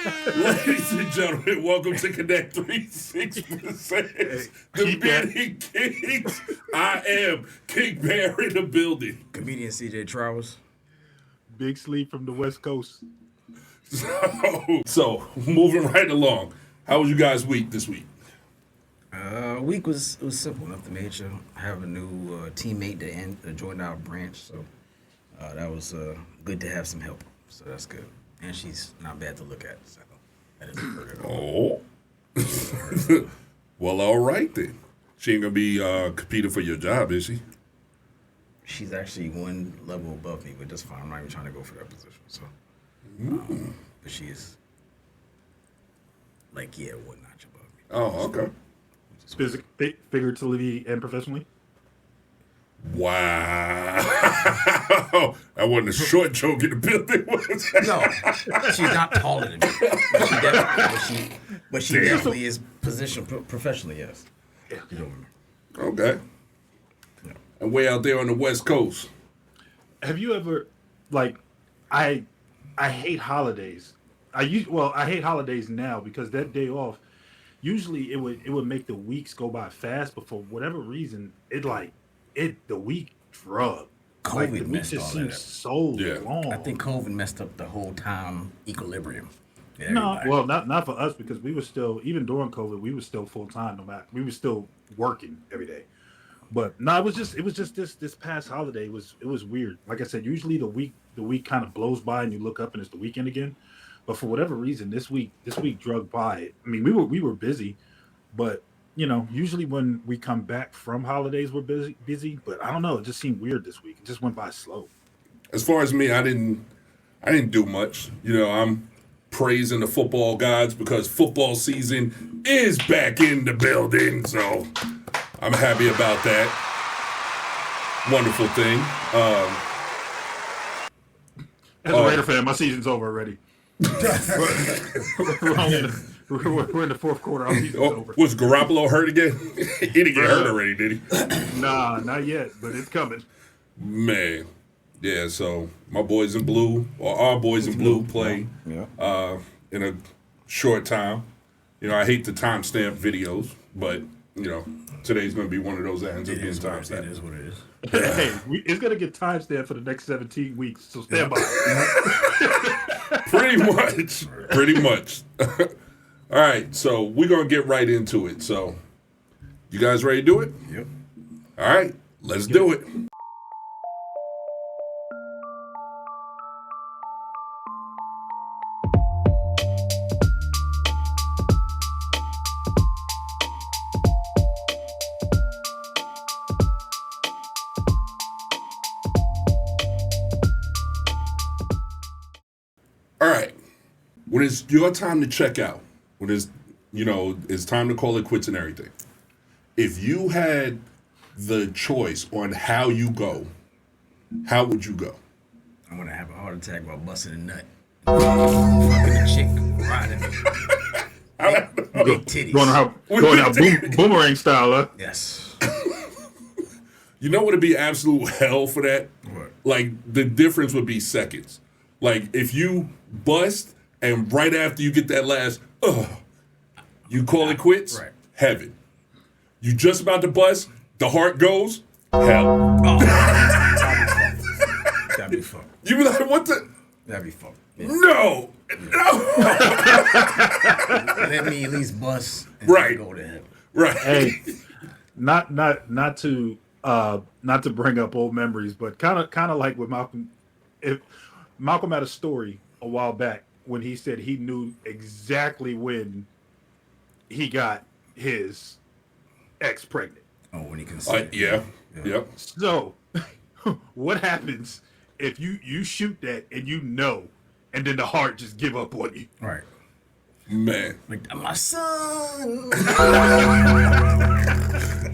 Ladies and gentlemen, welcome to Connect 360%. The Bearded Kings. I am King Bear in the building. Comedian CJ Trowers. Big Sleep from the West Coast. So moving right along. How was you guys' week this week? Week was simple, nothing major. I have a new teammate that joined our branch, so that was good to have some help. So that's good. And she's not bad to look at, so that doesn't hurt at all. Oh. Well, all right then. She ain't going to be competing for your job, is she? She's actually one level above me, but that's fine. I'm not even trying to go for that position. So, but she is one notch above me. Oh, okay. Figuratively and professionally? Wow. That wasn't a short joke in the building, was it? No, she's not taller than me. But she definitely is positioned professionally, yes. Yeah. You know what Okay. Yeah. And way out there on the West Coast. Have you ever, I hate holidays. I hate holidays now because that day off, usually it would make the weeks go by fast, but for whatever reason, the week drug. COVID the week messed just all seems that up. so long. I think COVID messed up the whole time equilibrium. No, well, not for us because we were still, even during COVID, we were still full time. No matter, we were still working every day. But no, it was just this past holiday. It was weird. Like I said, usually the week kind of blows by and you look up and it's the weekend again. But for whatever reason, this week drug by. I mean, we were busy, but usually when we come back from holidays, we're busy. But I don't know. It just seemed weird this week. It just went by slow. As far as me, I didn't do much. I'm praising the football gods because football season is back in the building. So I'm happy about that. Wonderful thing. As a Raider fan, my season's over already. We're in the fourth quarter. Our season's over. Was Garoppolo hurt again? He didn't get hurt already, did he? Nah, not yet, but it's coming. Man. Yeah, so my boys in blue, or our boys in blue, play in a short time. I hate the timestamp videos, but, today's going to be one of those that ends up being timestamped. It is what it is. Hey, it's going to get timestamped for the next 17 weeks, so stand by. Pretty much. All right, so we're going to get right into it. So, you guys ready to do it? Yep. All right, let's do it. All right, when it's your time to check out, when it's time to call it quits and everything. If you had the choice on how you go, how would you go? I'm gonna have a heart attack while busting a nut. Fucking a chick riding me. Big titties. Going out boomerang style, huh? Yes. You know what would be absolute hell for that? What? Like, the difference would be seconds. Like, if you bust and right after you get that last, you call it quits, right. Heaven. You just about to bust, the heart goes, hell. Oh. That'd be fun. You be like, what the? That'd be fun. Yeah. No. Let me at least bust and Right. go to heaven. Right. Hey, not to bring up old memories, but kind of like with Malcolm. Malcolm had a story a while back when he said he knew exactly when he got his ex pregnant. Oh, when he can see. Yeah. Yep. So, what happens if you shoot that and and then the heart just give up on you? Right. Man. Like, my son.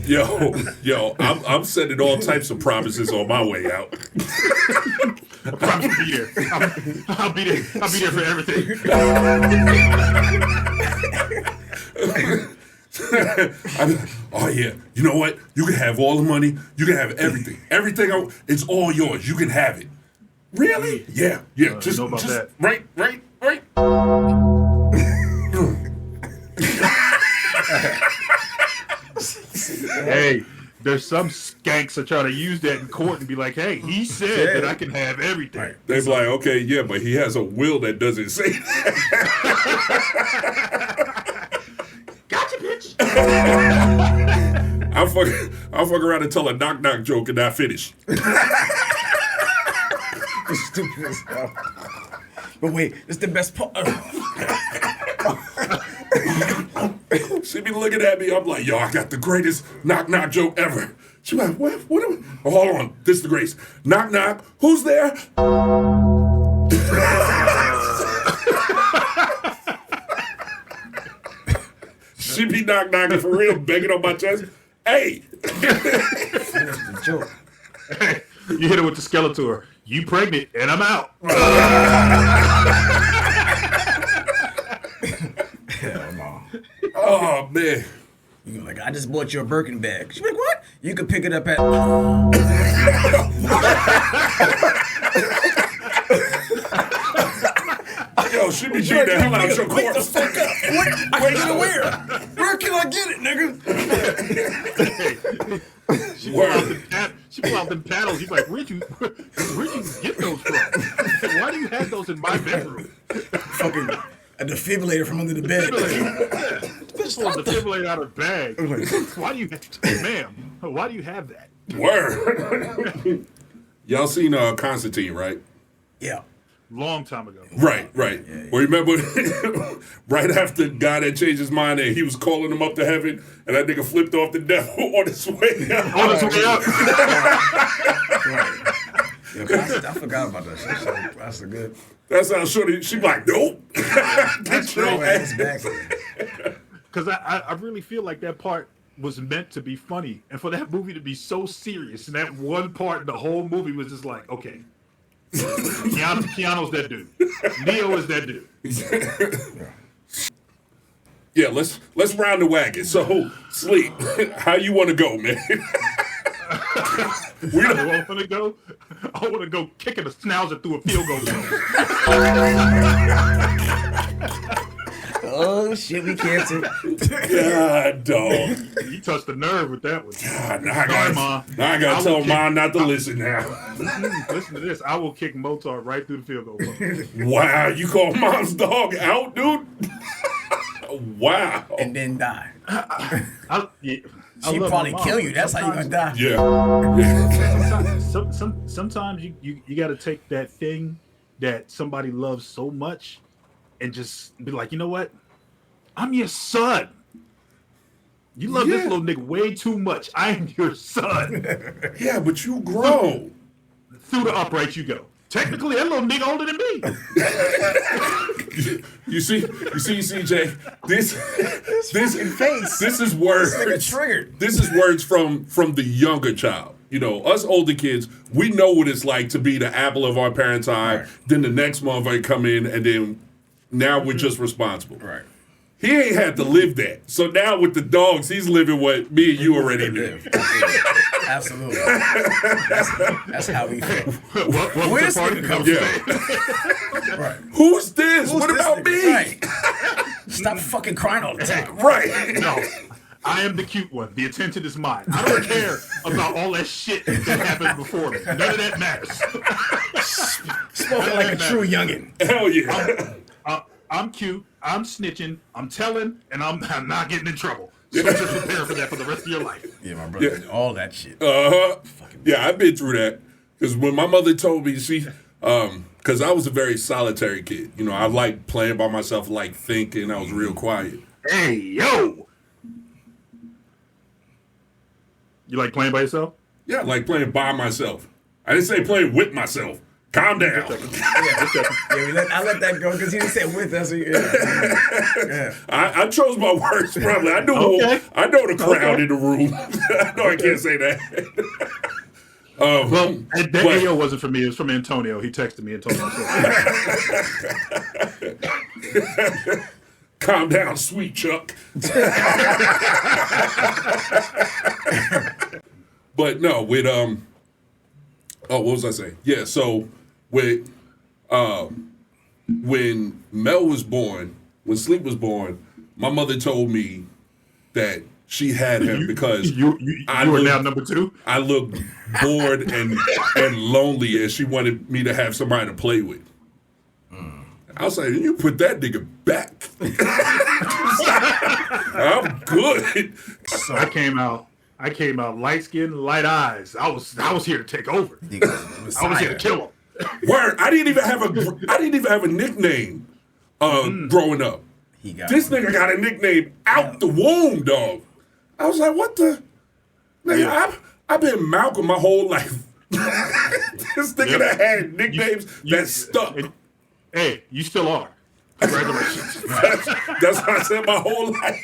Yo, I'm sending all types of promises on my way out. I promise to be there. I'll be there. I'll be there for everything. Oh yeah, you know what? You can have all the money. You can have everything. It's all yours. You can have it. Really? Yeah. Just know about that. Right. Hey, there's some skanks that try to use that in court and be like, "Hey, he said that I can have everything." Right. They be like, okay, yeah, but he has a will that doesn't say that. Gotcha, bitch. I'll fuck around and tell a knock joke and not finish. Stupid as hell. But wait, it's the best part. She be looking at me. I'm like, yo, I got the greatest knock joke ever. She be like, what? Oh, hold on. This is the greatest. Knock. Who's there? She be knocking for real, begging on my chest. Hey. That's the joke. You hit her with the Skeletor. You pregnant, and I'm out. Hell no. Oh, man. You like, I just bought you a Birkin bag. She's like, what? You can pick it up at. Yo, she be beating the hell out of your corpse. What? I can't get it where? Where can I get it, nigga? She pull out them paddles. He's like, where'd you get those from? Why do you have those in my bedroom? Fucking a defibrillator from under the bed. Pull a defibrillator out of the bag. Why do you, ma'am? Why do you have that? Word. Y'all seen Constantine, right? Yeah. Long time ago. Right. Yeah. Well, remember, right after the guy that changed his mind and he was calling him up to heaven, and that nigga flipped off the devil on his way up. On his way up. Right. Yo, I forgot about that shit. That's a good. That's how shorty. She be like, nope. Get your Throw ass ass back. Because I really feel like that part was meant to be funny, and for that movie to be so serious, and that one part, the whole movie was just like, okay, Keanu's that dude, Neo is that dude. Yeah, let's round the wagon. So, Sleep, how you want to go, man? I want to go. I want to go kicking a schnauzer through a field goal. Oh shit, we can't take. God, dog. You touched the nerve with that one. God, now I gotta tell Mom not to listen now. Listen to this. I will kick Mozart right through the field goal. Wow, you call Mom's dog out, dude? Wow. And then die. She She'd probably kill you. That's how you gonna die. Yeah. Sometimes you got to take that thing that somebody loves so much and just be like, you know what? I'm your son. You love this little nigga way too much. I am your son. Yeah, but you grown. Through the upright you go. Technically, that little nigga older than me. You see, CJ. This face. This is words. This nigga triggered. This is words from the younger child. You know, us older kids, we know what it's like to be the apple of our parents' eye. Right. Then the next motherfucker come in, and then now we're just responsible. Right. He ain't had to live that. So now with the dogs, he's living what me and you already knew. Absolutely. That's how we feel. What's the party come Right. Who's this? What about me? Right. Stop fucking crying all the time. Right. No. I am the cute one. The attention is mine. I don't care about all that shit that happened before me. None of that matters. Spoken like a true youngin'. Hell yeah. I'm cute. I'm snitching. I'm telling, and I'm not getting in trouble. So just prepare for that for the rest of your life. Yeah, my brother. Yeah. All that shit. Yeah, I've been through that. Because when my mother told me, because I was a very solitary kid. You know, I liked playing by myself, like thinking. I was real quiet. Hey, yo. You like playing by yourself? Yeah, I like playing by myself. I didn't say playing with myself. Calm down. I let that go because he didn't say with us. Yeah. I chose my words probably. I know the crowd in the room. I know I can't say that. Well, that AO wasn't for me. It was from Antonio. He texted me and told me. Calm down, sweet Chuck. But no, with what was I saying? Yeah, so with when Mel was born, when Sleep was born, my mother told me that she had him because you were now number 2. I looked bored and lonely, and she wanted me to have somebody to play with. I was like, you put that nigga back. I'm good. So I came out light skinned, light eyes. I was here to take over. I was here to kill him. Word. I didn't even have a nickname growing up. This nigga got a nickname out the womb, dog. I was like, what the? Nigga, I've been Malcolm my whole life. This nigga that had nicknames that stuck. Hey, you still are. Congratulations. That's what I said my whole life.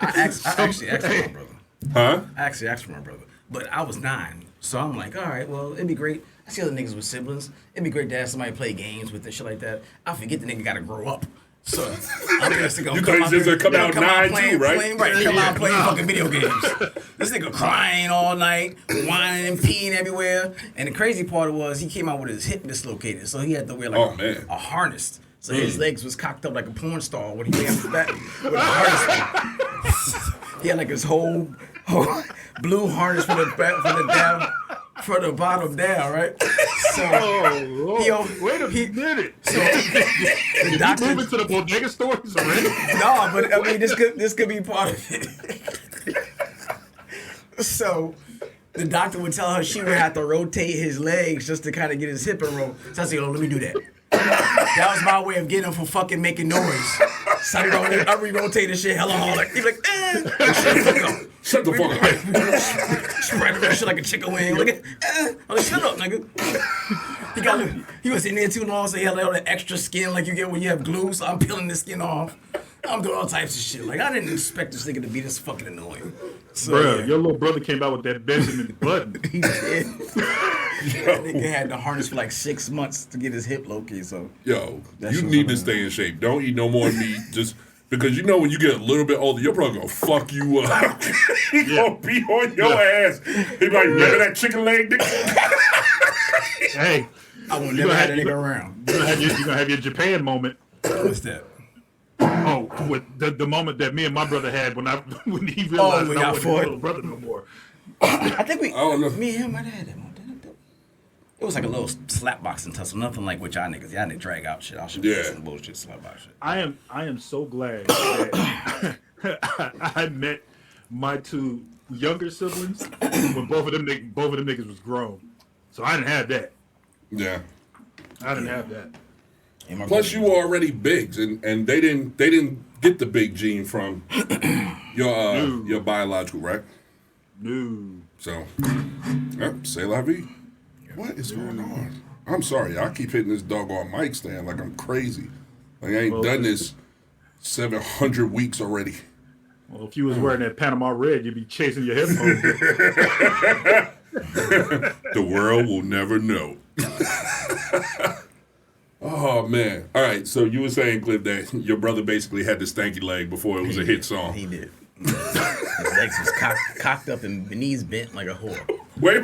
I actually asked for my brother. Huh? I actually asked for my brother. But I was 9. So I'm like, all right, well, it'd be great. I see other niggas with siblings. It'd be great to have somebody play games with and shit like that. I forget the nigga got to grow up. So I'm just going to come out playing, right? Come out playing fucking video games. This nigga crying all night, whining and peeing everywhere. And the crazy part was he came out with his hip dislocated, so he had to wear like a harness. So his legs was cocked up like a porn star when he came back with a harness. He had like his whole blue harness from the bottom down, right? So, wait a minute. So the doctor moving to the Bodega stores already? No, but I mean this could be part of it. So the doctor would tell her she would have to rotate his legs just to kind of get his hip in roll. So I said, let me do that. That was my way of getting him from fucking making noise. So I re-rotate this shit hella hard. He's like, Shut the fuck up. Spread that shit like a chicken wing. Look at, I'm like, shut up, nigga. He was in there too long, so he had all that extra skin like you get when you have glue. So I'm peeling the skin off. I'm doing all types of shit. Like I didn't expect this nigga to be this fucking annoying. So, bruh, your little brother came out with that Benjamin Button. He did. That nigga had the harness for like 6 months to get his hip located. So you need to stay in shape. Don't eat no more meat. Just because you know when you get a little bit older, your brother gonna fuck you up. He gonna be on your ass. He like, remember that chicken leg, nigga? Hey, I will never have that nigga around. You're gonna have your Japan moment. What's that? Oh, with the moment that me and my brother had when he realized I wasn't his little brother no more. I think me and him might have had that moment. It was like a little slap boxing tussle, nothing like what y'all niggas. Y'all niggas drag out shit. I'll show you some bullshit slap box shit. I am so glad that I met my 2 younger siblings when both of them niggas was grown. So I didn't have that. Yeah. I didn't have that. Plus, you were already bigs, and they didn't get the big gene from your biological, right? No. So, c'est la vie. What is going on? I'm sorry, I keep hitting this doggone mic stand like I'm crazy. Like I ain't done this 700 weeks already. Well, if you was wearing that Panama red, you'd be chasing your headphones. The world will never know. Oh, man. All right, so you were saying, Cliff, that your brother basically had the stanky leg before it was a hit song. He did. His legs was cocked up and knees bent like a whore. Wait a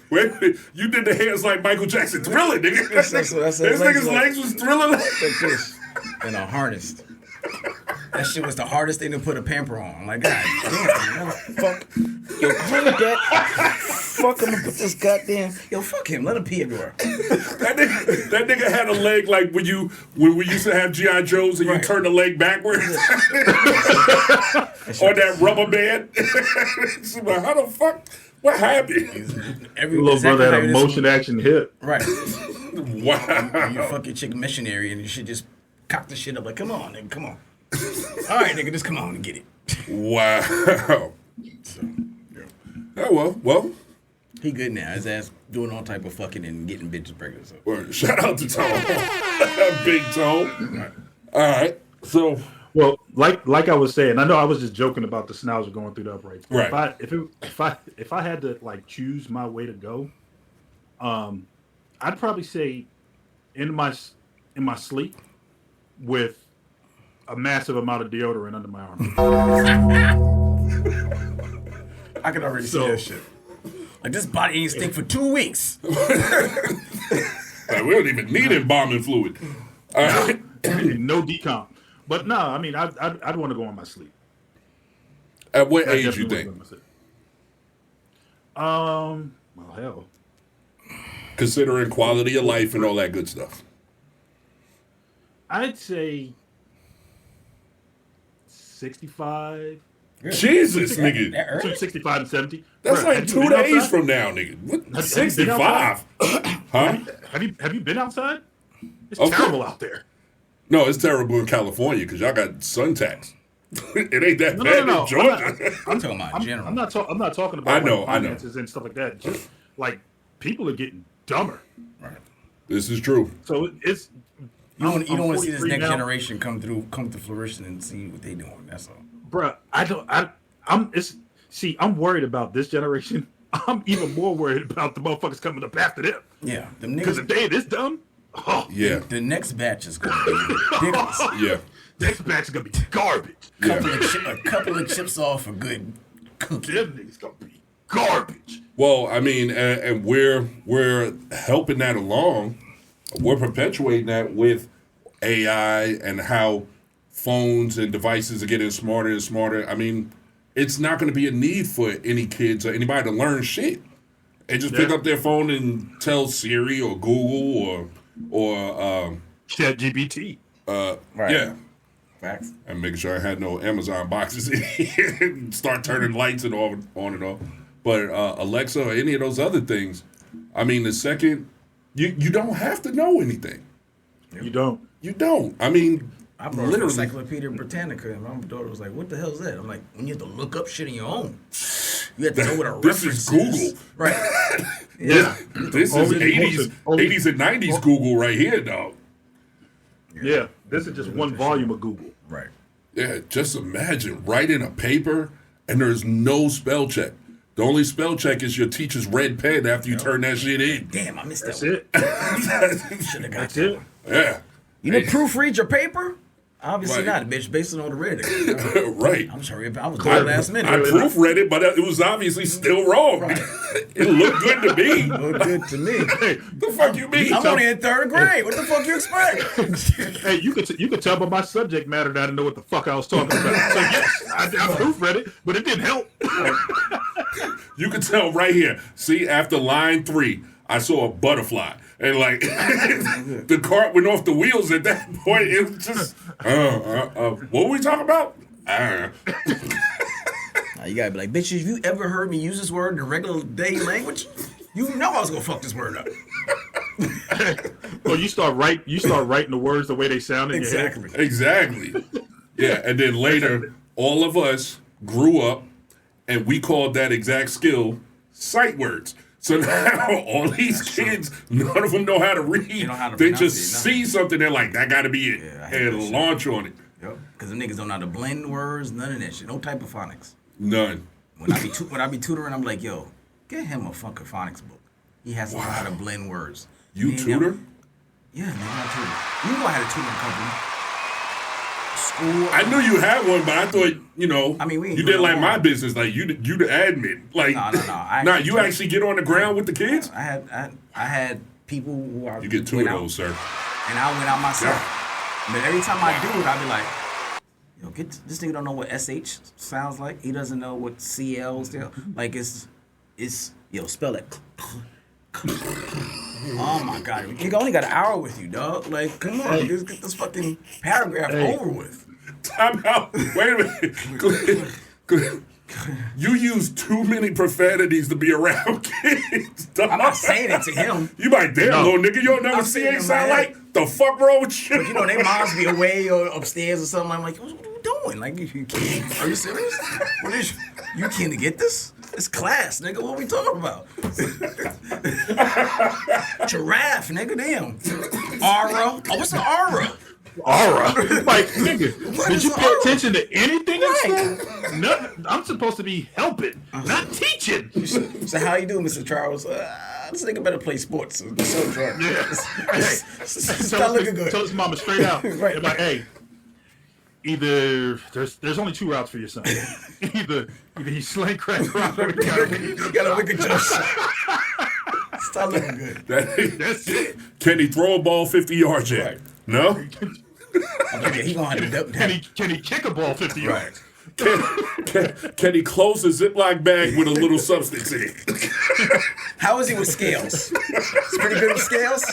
minute. You did the hands like Michael Jackson. Thriller, nigga. This nigga's legs was thriller. Like this. And a harness. That shit was the hardest thing to put a pamper on. Like, God damn, fuck. Yo, clean that. Fuck him and put this goddamn. Yo, fuck him. Let him pee everywhere. That nigga had a leg like when we used to have G.I. Joes and you turn the leg backwards on that rubber band. Like, how the fuck? What happened? Your little brother had a motion action hip. Right. Wow. You fucking chick missionary and you should just cock the shit up like, come on, nigga, come on. All right, nigga, just come on and get it. Wow. So, yeah. Oh, well. He good now. His ass doing all type of fucking and getting bitches pregnant. So. Well, shout out to Tone. Big Tone. Right. All right. So. Well, like I was saying, I know I was just joking about the Schnauzer going through the uprights. Right. If I had to like choose my way to go, I'd probably say in my sleep with a massive amount of deodorant under my arm. I can already see that shit. Like this body ain't stink for 2 weeks. Like, we don't even need embalming fluid. All right. No decomp. But no, I mean, I'd want to go on my sleep. At what That age you definitely think? was well, hell, Considering quality of life and all that good stuff. I'd say 65. Jesus, That nigga. early? Between 65 and 70. That's Bruh, like have you 2 been days outside? from now, nigga. What? Have you been 65? Huh? Have you been outside? It's Okay. terrible out there. No, it's terrible in California because y'all got sun tax. It ain't that bad No. in Georgia. I'm talking about general. I'm not talking about I know, like, I know. finances and stuff like that. Just like people are getting dumber. Right. This is true. So it's You don't want to see this 43 next now. generation come to fruition and see what they doing. That's all. Bruh, I'm worried about this generation. I'm even more worried about the motherfuckers coming up after them. Yeah, them Because niggas. if they this dumb, Yeah. The next batch is gonna be ridiculous. Yeah. next batch is gonna be garbage. Yeah. A couple of chips off a good cookie. Them niggas gonna be garbage. Well, I mean, and we're helping that along. We're perpetuating that with AI and how phones and devices are getting smarter and smarter. I mean, it's not going to be a need for any kids or anybody to learn shit. They just pick Yeah. up their phone and tell Siri or Google or ChatGPT. Right. yeah. Facts. And making sure I had no Amazon boxes in here and start turning lights and on and off. But Alexa or any of those other things, I mean, the second, you don't have to know anything. You don't. You don't. I mean, I brought literally. Encyclopedia Britannica, and my daughter was like, "What the hell is that?" I'm like, "When you have to look up shit on your own, you have to know what a This reference is Google. Right? Yeah. This is Only- 80s, only- 80s and 90s Google right here, dog. Yeah. This is just one volume of Google. Right. Yeah, just imagine writing a paper and there's no spell check. The only spell check is your teacher's red pen after you turn that shit in. Damn, I missed that. That's one. it. Should have got That's that. it. Yeah. You didn't proofread your paper? Obviously Right. not, bitch. Based on the read. Right. I'm sorry, I was there last I minute. proofread it, but it was obviously still wrong. It looked good to me. Looked good to me. Hey, The fuck you mean? I'm only in third grade. What the fuck you expect? hey, you could tell by my subject matter that I didn't know what the fuck I was talking about. So yes, I proofread it, but it didn't help. You can tell right here. See, after line 3, I saw a butterfly. And like the cart went off the wheels at that point. It was just, what were we talking about? Now you gotta be like, bitch, have you ever heard me use this word in regular day language? You know I was gonna fuck this word up. Well, you start writing the words the way they sound in your Exactly. Exactly. Yeah, and then later, all of us grew up, and we called that exact skill sight words. So now all these kids, none of them know how to read. know how to They pronounce just it, see something, they're like, that gotta be it. Yeah, I hate that and shit. launch on it. Yep. Because the niggas don't know how to blend words, none of that shit. No type of phonics. None. When I be tutoring, I'm like, yo, get him a fucking phonics book. He has to know how to blend words. You ain't tutor? never- Yeah, man, I tutor. You know I had a tutoring company. School. I knew you had one, but I thought, I mean, we ain't you doing did like no my more. business. Like, you the admin. Like, No. I nah, actually you tutor. actually get on the ground with the kids? I had people who I You get 2 of went out, those, sir. and I went out myself. But every time I do it, I be like, yo, this nigga don't know what SH sounds like. He doesn't know what CL still. Like it's yo, spell it. Oh my god, nigga only got an hour with you, dog. Like, come on, just get this fucking paragraph over with. Time out. Wait a minute. You use too many profanities to be around kids. Dog. I'm not saying it to him. You like, damn, No. little nigga, you don't know I'm what saying CA in sound my like? The fuck wrong with you? You know, they moms be away or upstairs or something. I'm like, what are you doing? Like, you can't. Are you serious? What is you can't get this? It's class, nigga. What we talking about? Giraffe, nigga. Damn. Aura. Oh, what's an aura? Aura. Like, nigga, What did is you the pay aura? attention to anything in Right. school? Nothing. I'm supposed to be helping, not teaching. So how you doing, Mr. Trowers? This nigga better play sports. So drunk. Yeah. Hey, Stop looking good. Tell his mama straight out. Right. They're like, hey, either there's only 2 routes for your son. Either he slang crack rock or he You got a wicked jump shot. Stop looking good. That's it. Can he throw a ball 50 yards yet? Right. No? I'm like, yeah, he gonna have to duck Can down. he kick a ball 50 yards? Can he close a Ziploc bag with a little substance in it? How is he with scales? He's pretty good with scales?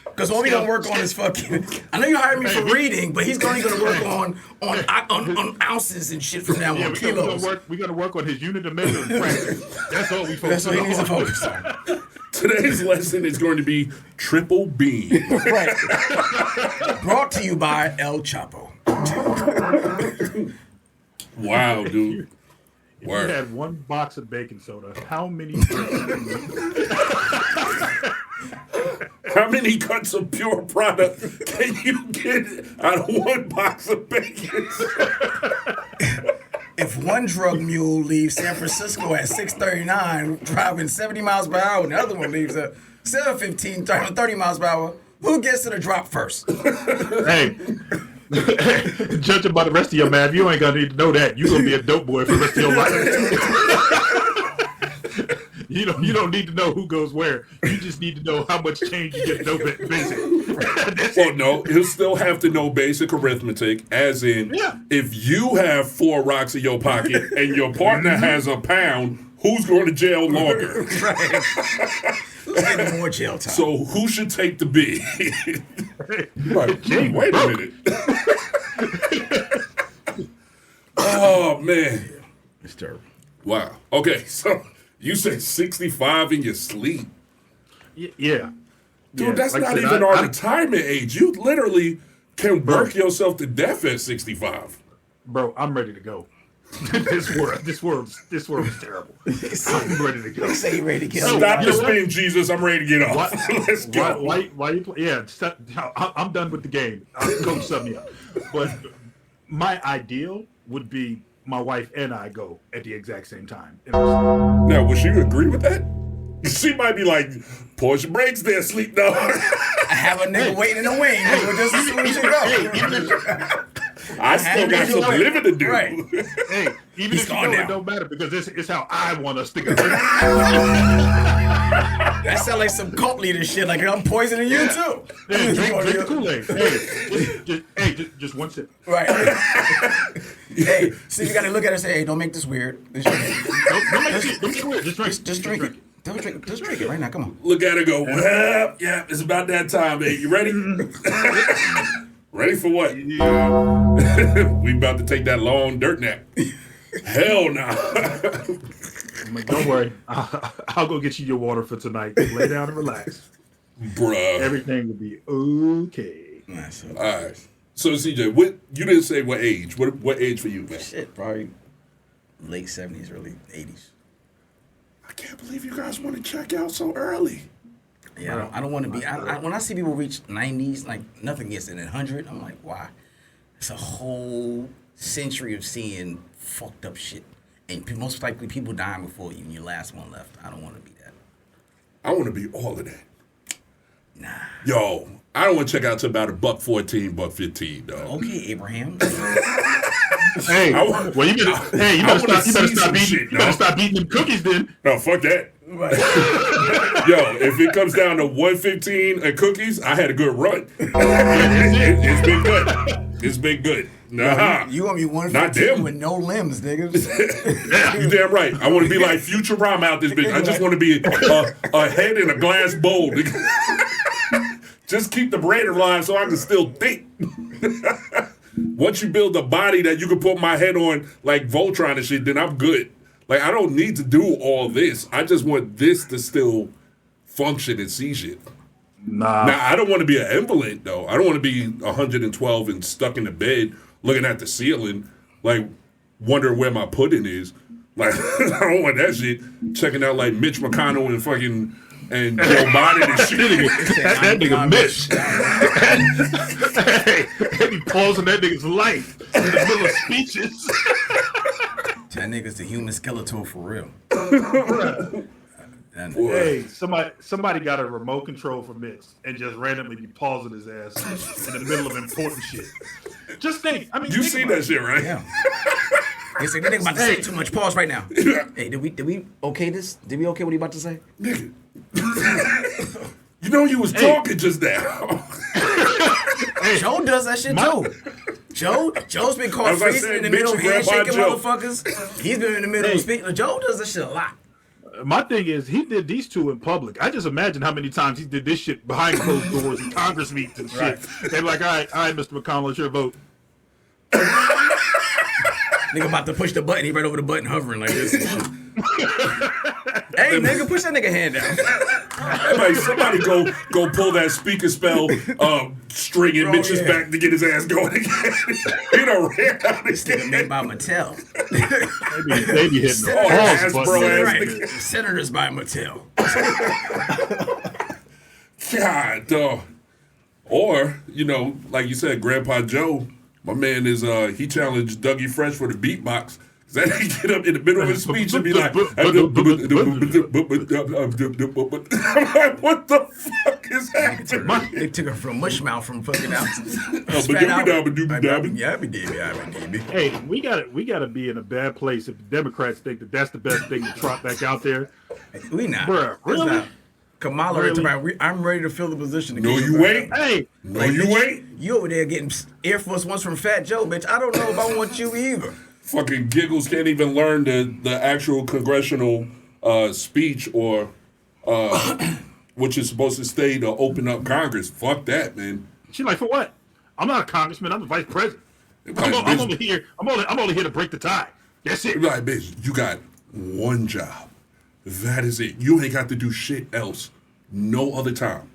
Because all we gonna work on is fucking. I know you hired me for reading, but he's only gonna work on ounces and shit from now on. Kilos. We're gonna work on his unit of measure and practice. That's all we focus That's what he needs to focus on. Today's lesson is going to be triple beam. Right. Brought to you by El Chapo. Wow, dude. If you had one box of baking soda, how many? How many cuts of pure product can you get out of one box of bacon? If one drug mule leaves San Francisco at 6:39, driving 70 miles per hour, and the other one leaves at 7:15, driving 30 miles per hour, who gets to the drop first? Hey, judging by the rest of your math, you ain't gonna need to know that. You're gonna be a dope boy for the rest of your life. You don't need to know who goes where. You just need to know how much change you get dope at basic. Well, no, he'll still have to know basic arithmetic, as in, if you have 4 rocks in your pocket and your partner has a pound, who's going to jail longer? Right. Who's getting more jail time? So who should take the B? Like, wait a minute. Oh, man. It's terrible. Wow. Okay, so you said 65 in your sleep. Yeah. Dude, that's like not even our retirement age. You literally can work yourself to death at 65. Bro, I'm ready to go. This world's terrible. I'm ready to go. Say you ready to kill. Stop the spin, Jesus. I'm ready to get off. Let's go. Why you play? Yeah, I'm done with the game. I'll coach something up. But my ideal would be my wife and I go at the exact same time. Now, would you agree with that? She might be like, pause your brakes there, sleep dog. I have a nigga waiting in the wing. Just as soon as you go. I still got some living to do. Right. Hey, even if you know it don't matter because it's how I want us to go. That sounds like some cult leader shit. Like I'm poisoning you too. Hey, drink the Kool-Aid. Just one sip. Right. Hey, so you gotta look at her and say, hey, don't make this weird. Don't make it weird. Just drink it. Just drink it right now. Come on. Look at her go, well, yeah, it's about that time, man. You ready? Ready for what? We about to take that long dirt nap. Hell no. Like, don't worry. I'll go get you your water for tonight. Just lay down and relax. Bruh. Everything will be okay. Nice. All right. So, CJ, what you didn't say what age. What age for you, man? Shit, probably late 70s, early 80s. I can't believe you guys want to check out so early. Yeah, I don't want to be. When I see people reach 90s, like nothing gets in 100, I'm like, why? It's a whole century of seeing fucked up shit. And most likely people dying before you and your last one left. I don't want to be that. I want to be all of that. Nah. Yo, I don't want to check out to about $1.14, $1.15, dog. Okay, Abraham. Hey, well, you better stop eating them cookies then. No, fuck that. Right. Yo, if it comes down to 115 and cookies, I had a good run. It's been good. It's been good. Nah. You want me 115 with no limbs, nigga. You damn right. I want to be like Futurama out this bitch. I just want to be a head in a glass bowl. Just keep the brain alive so I can still think. Once you build a body that you can put my head on like Voltron and shit, then I'm good. Like, I don't need to do all this. I just want this to still function and see shit. Nah. Now, I don't want to be an invalid, though. I don't want to be 112 and stuck in the bed looking at the ceiling, like, wondering where my pudding is. Like, I don't want that shit. Checking out, like, Mitch McConnell and fucking... and Joe Biden and shit. That nigga Mitch. Hey, they be pausing that nigga's life in the middle of speeches. That nigga's the human skeleton for real. Hey, somebody got a remote control for Mitch and just randomly be pausing his ass in the middle of important shit. Just think. I mean, you see that shit, right? Yeah. They say that nigga about to say too much. Pause right now. Hey, did we okay this? Did we okay what he about to say? Nigga. You know you was talking just now. Joe does that shit too. Joe's been caught As I freezing said, in the middle, bitch, Grandpa handshaking Joe. motherfuckers. He's been in the middle of speaking. Joe does this shit a lot. My thing is, he did these two in public. I just imagine how many times he did this shit behind closed doors in Congress meetings and shit. Right. They're like, all right, Mr. McConnell, it's your vote. Nigga about to push the button. He right over the button hovering like this. Hey, nigga, push that nigga hand down. Like, somebody go pull that speaker spell string in Mitch's back to get his ass going again. He done ran out This nigga made by Mattel. They be hitting the Oh, pause ass button. bro ass Right. nigga. Senators by Mattel. God, dog. Or, like you said, Grandpa Joe, my man is, he challenged Dougie Fresh for the beatbox. Then he get up in the middle of his speech and be like, I'm like, what the fuck is happening? They took her from Mushmouth from fucking out. Hey, we gotta be in a bad place if the Democrats think that that's the best thing to trot back out there. We not. Bruh, really? Not. Kamala, really? I'm ready to fill the position. No, you ain't. Hey, No, you ain't. You over there getting Air Force Ones from Fat Joe, bitch. I don't know if I want you either. Fucking Giggles can't even learn the actual congressional speech or which is supposed to stay to open up Congress. Fuck that, man. she's like, for what? I'm not a congressman. I'm the vice president. I'm only here. I'm only here to break the tie. That's it. Like, bitch, you got one job. That is it. You ain't got to do shit else. No other time.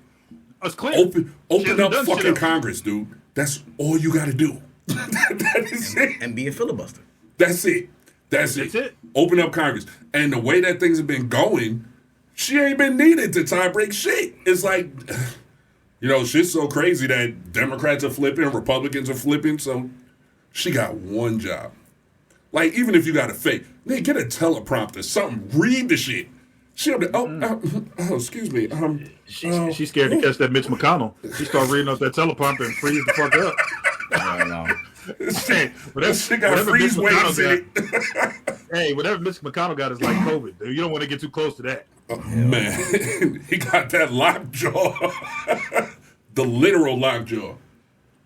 It's clear. Open She up hasn't done fucking shit else. Congress, dude. That's all you got to do. That is it. And be a filibuster. That's it. That's it. Open up Congress. And the way that things have been going, she ain't been needed to tie break shit. It's like, shit's so crazy that Democrats are flipping, Republicans are flipping. So she got one job. Like, even if you got a fake, nigga, get a teleprompter, something, read the shit. She'll be, excuse me. She's scared to catch that Mitch McConnell. She start reading off that teleprompter and freeze the fuck up. I know. Hey, That shit got freeze waves in it. Hey, whatever Mitch McConnell got is like COVID. Dude. You don't want to get too close to that. Man, he got that lockjaw. The literal lockjaw.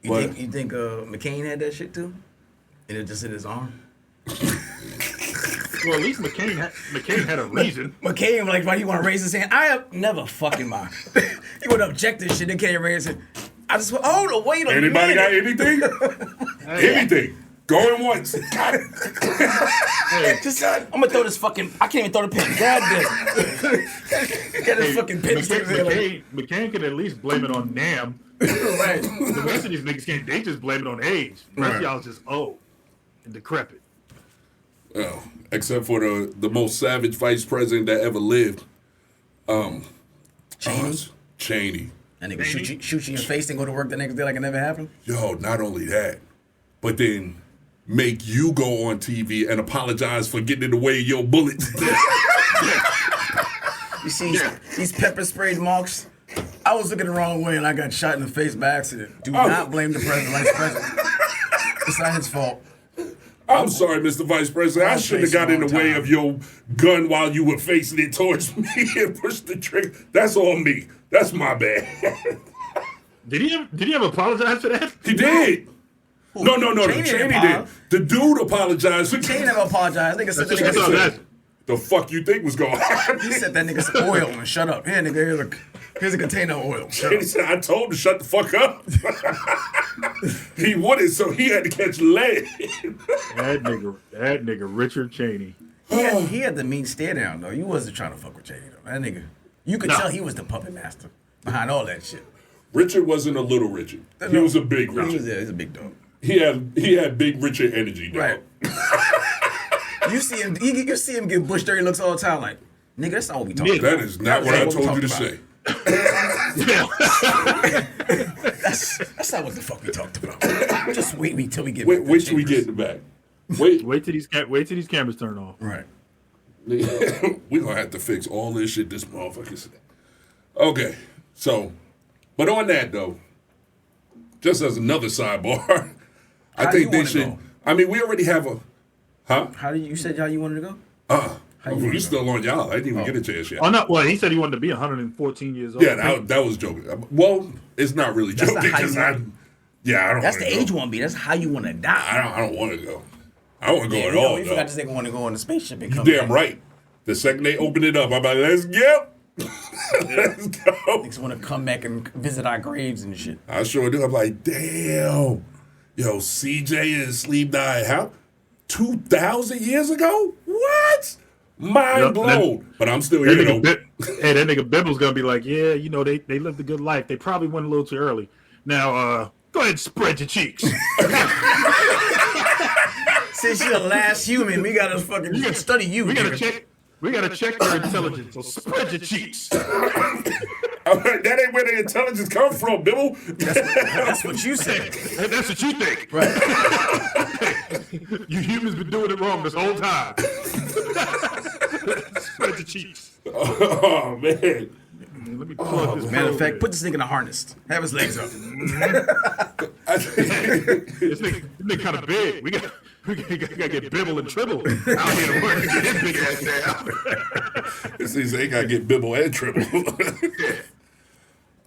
You think McCain had that shit too? And it just in his arm? Well, at least McCain had a reason. McCain, like, why he want to raise his hand? I have never fucking mind. He would object this shit. They can't raise it. I just went, wait a minute. Anybody got anything? Anything. Going once. I'm gonna throw this fucking. I can't even throw the pen. God damn. Get this fucking pen. McCain can at least blame it on NAM. Right. The rest of these niggas can't. They just blame it on age. The rest of y'all is just old and decrepit. Oh, except for the most savage vice president that ever lived. Cheney. That nigga shoot you in the face and go to work the next day like it never happened. Yo, not only that, but then make you go on TV and apologize for getting in the way of your bullets. You see these pepper sprayed marks? I was looking the wrong way and I got shot in the face by accident. Do not blame the vice president. It's not his fault. I'm sorry, Mr. Vice President. I shouldn't have got in the way of your gun while you were facing it towards me and pushed the trigger. That's on me. That's my bad. Did he ever apologize for that? He did. No. Cheney did. The dude apologized for Cheney never apologized. Nigga said that nigga the fuck you think was going to happen? He said that nigga some oil and shut up. Here, nigga, here's a container of oil. Cheney said, I told him to shut the fuck up. He wanted, so he had to catch lead. That nigga Richard Cheney. He had the mean stare down, though. You wasn't trying to fuck with Cheney, though. That nigga, you could tell he was the puppet master behind all that shit. Richard wasn't a little Richard. He was a big Richard. He's a big dog. He had big Richard energy, dog. Right. You see him get Bush dirty looks all the time, like, nigga, that's not what we talking about. That is not what I told you to say. That's not what the fuck we talked about. Just wait till we get Wait till we get in the back. Wait till these cameras turn off. Right. We're gonna have to fix all this shit this motherfucker said. Okay, so, but on that though, just as another sidebar, I think they should. Go? I mean, we already have a. Huh? How did you said how you wanted to go? You still on y'all? I didn't even get a chance yet. Oh no! Well, he said he wanted to be 114 years old. Yeah, that was joking. Well, it's not really joking because Yeah, I don't. That's wanna the go. age you want to be. That's how you want to die. I don't want to go. I don't want to go at You know, all. we though. forgot this nigga want to go on the spaceship and come Damn back. right. The second they open it up, I'm like, let's go. Let's go. Niggas want to come back and visit our graves and shit. I sure do. I'm like, damn. Yo, CJ is sleep died. How? 2,000 years ago? What? Mind blown. But I'm still here, though. Hey, that nigga Bibble's gonna be like, yeah, you know, they lived a good life. They probably went a little too early. Now, go ahead and spread your cheeks. Since you're the last human, we gotta fucking study you. We gotta nigga. check. We gotta check your intelligence. So spread your cheeks. I'm like, that ain't where the intelligence come from, Bibble. That's what you said. Hey, that's what you think. Right. You humans been doing it wrong this whole time. Spread your cheeks. Oh, man. Let me pull up this. Matter of fact, put this nigga in a harness. Have his legs up. This nigga kind of big. We gotta get Bibble and Tribble out here to work to get his big ass down. This is they gotta get Bibble and Tribble.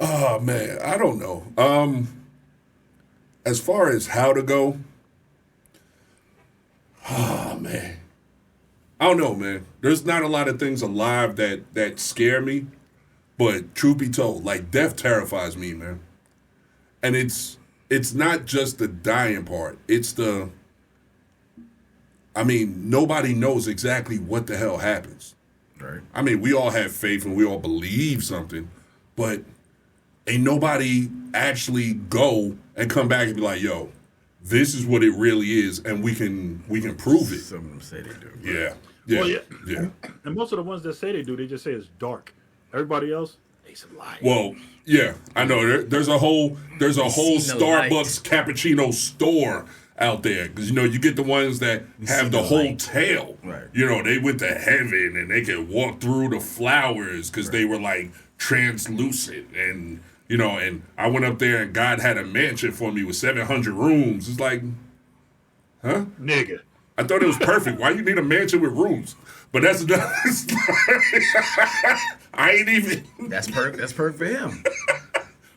Oh man, I don't know. As far as how to go, oh man, I don't know, man. There's not a lot of things alive that scare me, but truth be told, like death terrifies me, man. And it's not just the dying part. It's the, I mean, nobody knows exactly what the hell happens. Right. I mean, we all have faith and we all believe something, but ain't nobody actually go and come back and be like, yo, this is what it really is, and we can prove it. Some of them say they do. Yeah. Well, Yeah. And most of the ones that say they do, they just say it's dark. Everybody else, they some light. Well, yeah, I know. There's a whole Starbucks cappuccino store out there, because you know you get the ones that have the whole tale. Right. You know, they went to heaven and they could walk through the flowers because they were like translucent, and you know, and I went up there and God had a mansion for me with 700 rooms. It's like, huh? Nigga. I thought it was perfect. Why you need a mansion with rooms? But that's another story. I ain't even. That's perfect for him.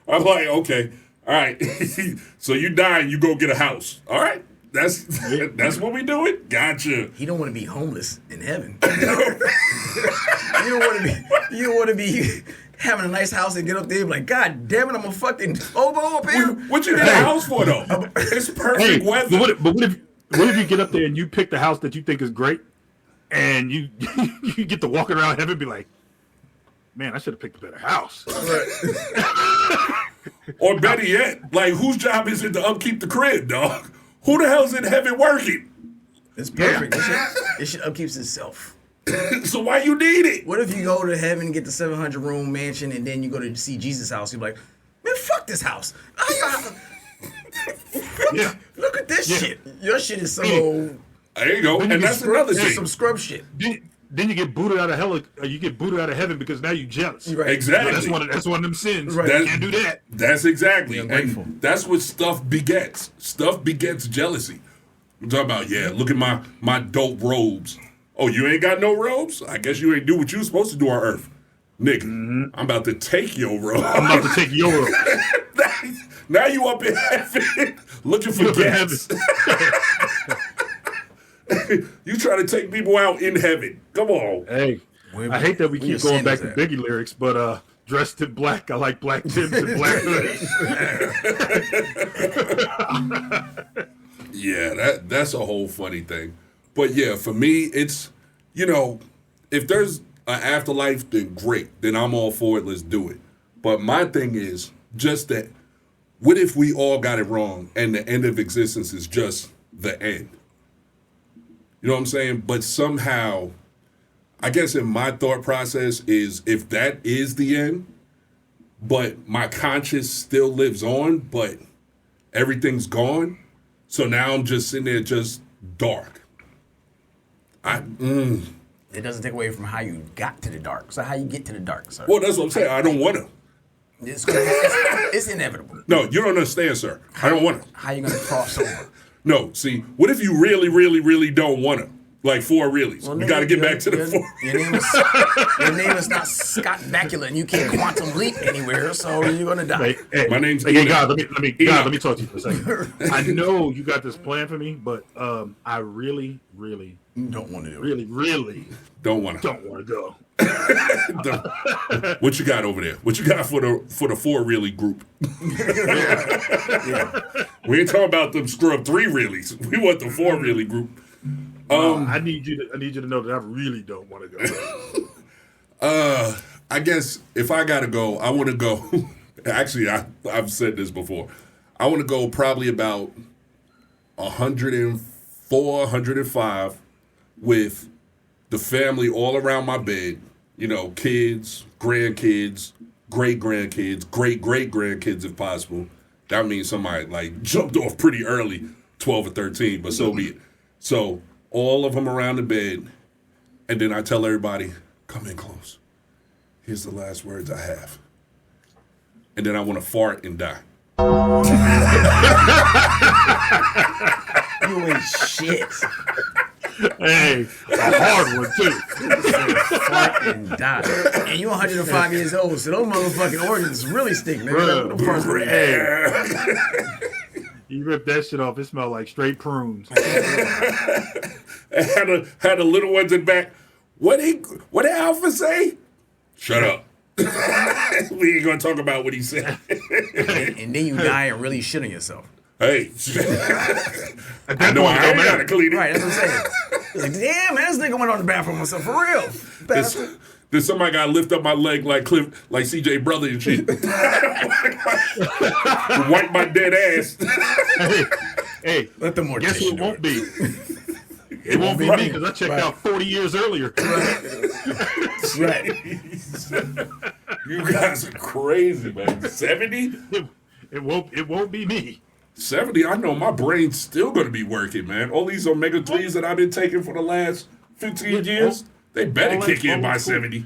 I'm like, okay, all right. So you die and you go get a house. All right, that's what we doing. Gotcha. He don't want to be homeless in heaven. You don't want to be having a nice house and get up there and be like, God damn it, I'm a fucking hobo up here. What you need a house for though? It's perfect weather. But what if you get up there and you pick the house that you think is great, and you you get to walking around heaven and be like, man, I should have picked a better house. Or better yet, like whose job is it to upkeep the crib, dog? Who the hell's in heaven working? It's perfect. It should upkeeps itself. So why you need it? What if you go to heaven and get the 700 room mansion and then you go to see Jesus' house? You're like, man, fuck this house. Yeah. Look at this shit. Your shit is so. There you go. And that's another thing. Some scrub shit. Then you get booted out of hell. You get booted out of heaven because now you jealous. Right. Exactly. That's one of them sins. Right. You can't do that. That's exactly. Ungrateful. And that's what stuff begets. Stuff begets jealousy. I'm talking about, yeah, look at my dope robes. Oh, you ain't got no robes? I guess you ain't do what you was supposed to do on Earth. Nigga, I'm about to take your robe. I'm about to take your robe. Now you up in heaven looking for gas. You trying to take people out in heaven. Come on. Hey, I hate that we Where your keep going back to sin is at? Biggie lyrics, but dressed in black, I like black tips and black hoods. Yeah, that's a whole funny thing. But yeah, for me, it's, you know, if there's an afterlife, then great. Then I'm all for it. Let's do it. But my thing is just that, what if we all got it wrong and the end of existence is just the end? You know what I'm saying? But somehow, I guess in my thought process is if that is the end, but my conscience still lives on, but everything's gone. So now I'm just sitting there just dark. It doesn't take away from how you got to the dark. So how you get to the dark, sir? Well, that's what I'm saying. I don't want to. It's inevitable. No, you don't understand, sir. I don't want to. How you gonna cross over? No, see, what if you really, really, really don't want to? Like 4 realies. Well, we got to get back to the 4. Your name is not Scott Bakula, and you can't quantum leap anywhere, so you're gonna die. My name's Hey, Enoch. God, let me talk to you for a second. I know you got this plan for me, but I really Don't want to do it. really don't want to go. What you got over there? What you got for the 4 really group? We ain't talking about them scrub 3 reallys. We want the 4 really group. I need you to know that I really don't want to go. I guess if I gotta go, I want to go. Actually, I've said this before. I want to go probably about 104, 105 with the family all around my bed. You know, kids, grandkids, great-grandkids, great-great-grandkids if possible. That means somebody like jumped off pretty early, 12 or 13, but so be it. So all of them around the bed, and then I tell everybody, come in close. Here's the last words I have. And then I want to fart and die. You ain't shit. Hey, a hard one too. Fart and die. And you're 105 years old, so those motherfucking organs really stink, man. Hey, you rip that shit off, it smelled like straight prunes. Had the little ones in back. What did Alpha say? Shut up. We ain't gonna talk about what he said. and then you die and really shit on yourself. Hey, I know I ain't gotta clean it. Right, that's what I'm saying. Like, damn, man, this nigga went on the bathroom myself for real. Then somebody gotta lift up my leg like CJ Brother and shit. Wipe my dead ass. Hey, let them more. Guess who it won't be? It won't be me because I checked out 40 years earlier. Right. You guys are crazy, man. 70? It won't be me. 70, I know my brain's still going to be working, man. All these omega-3s that I've been taking for the last 15 years, they better kick in by 70.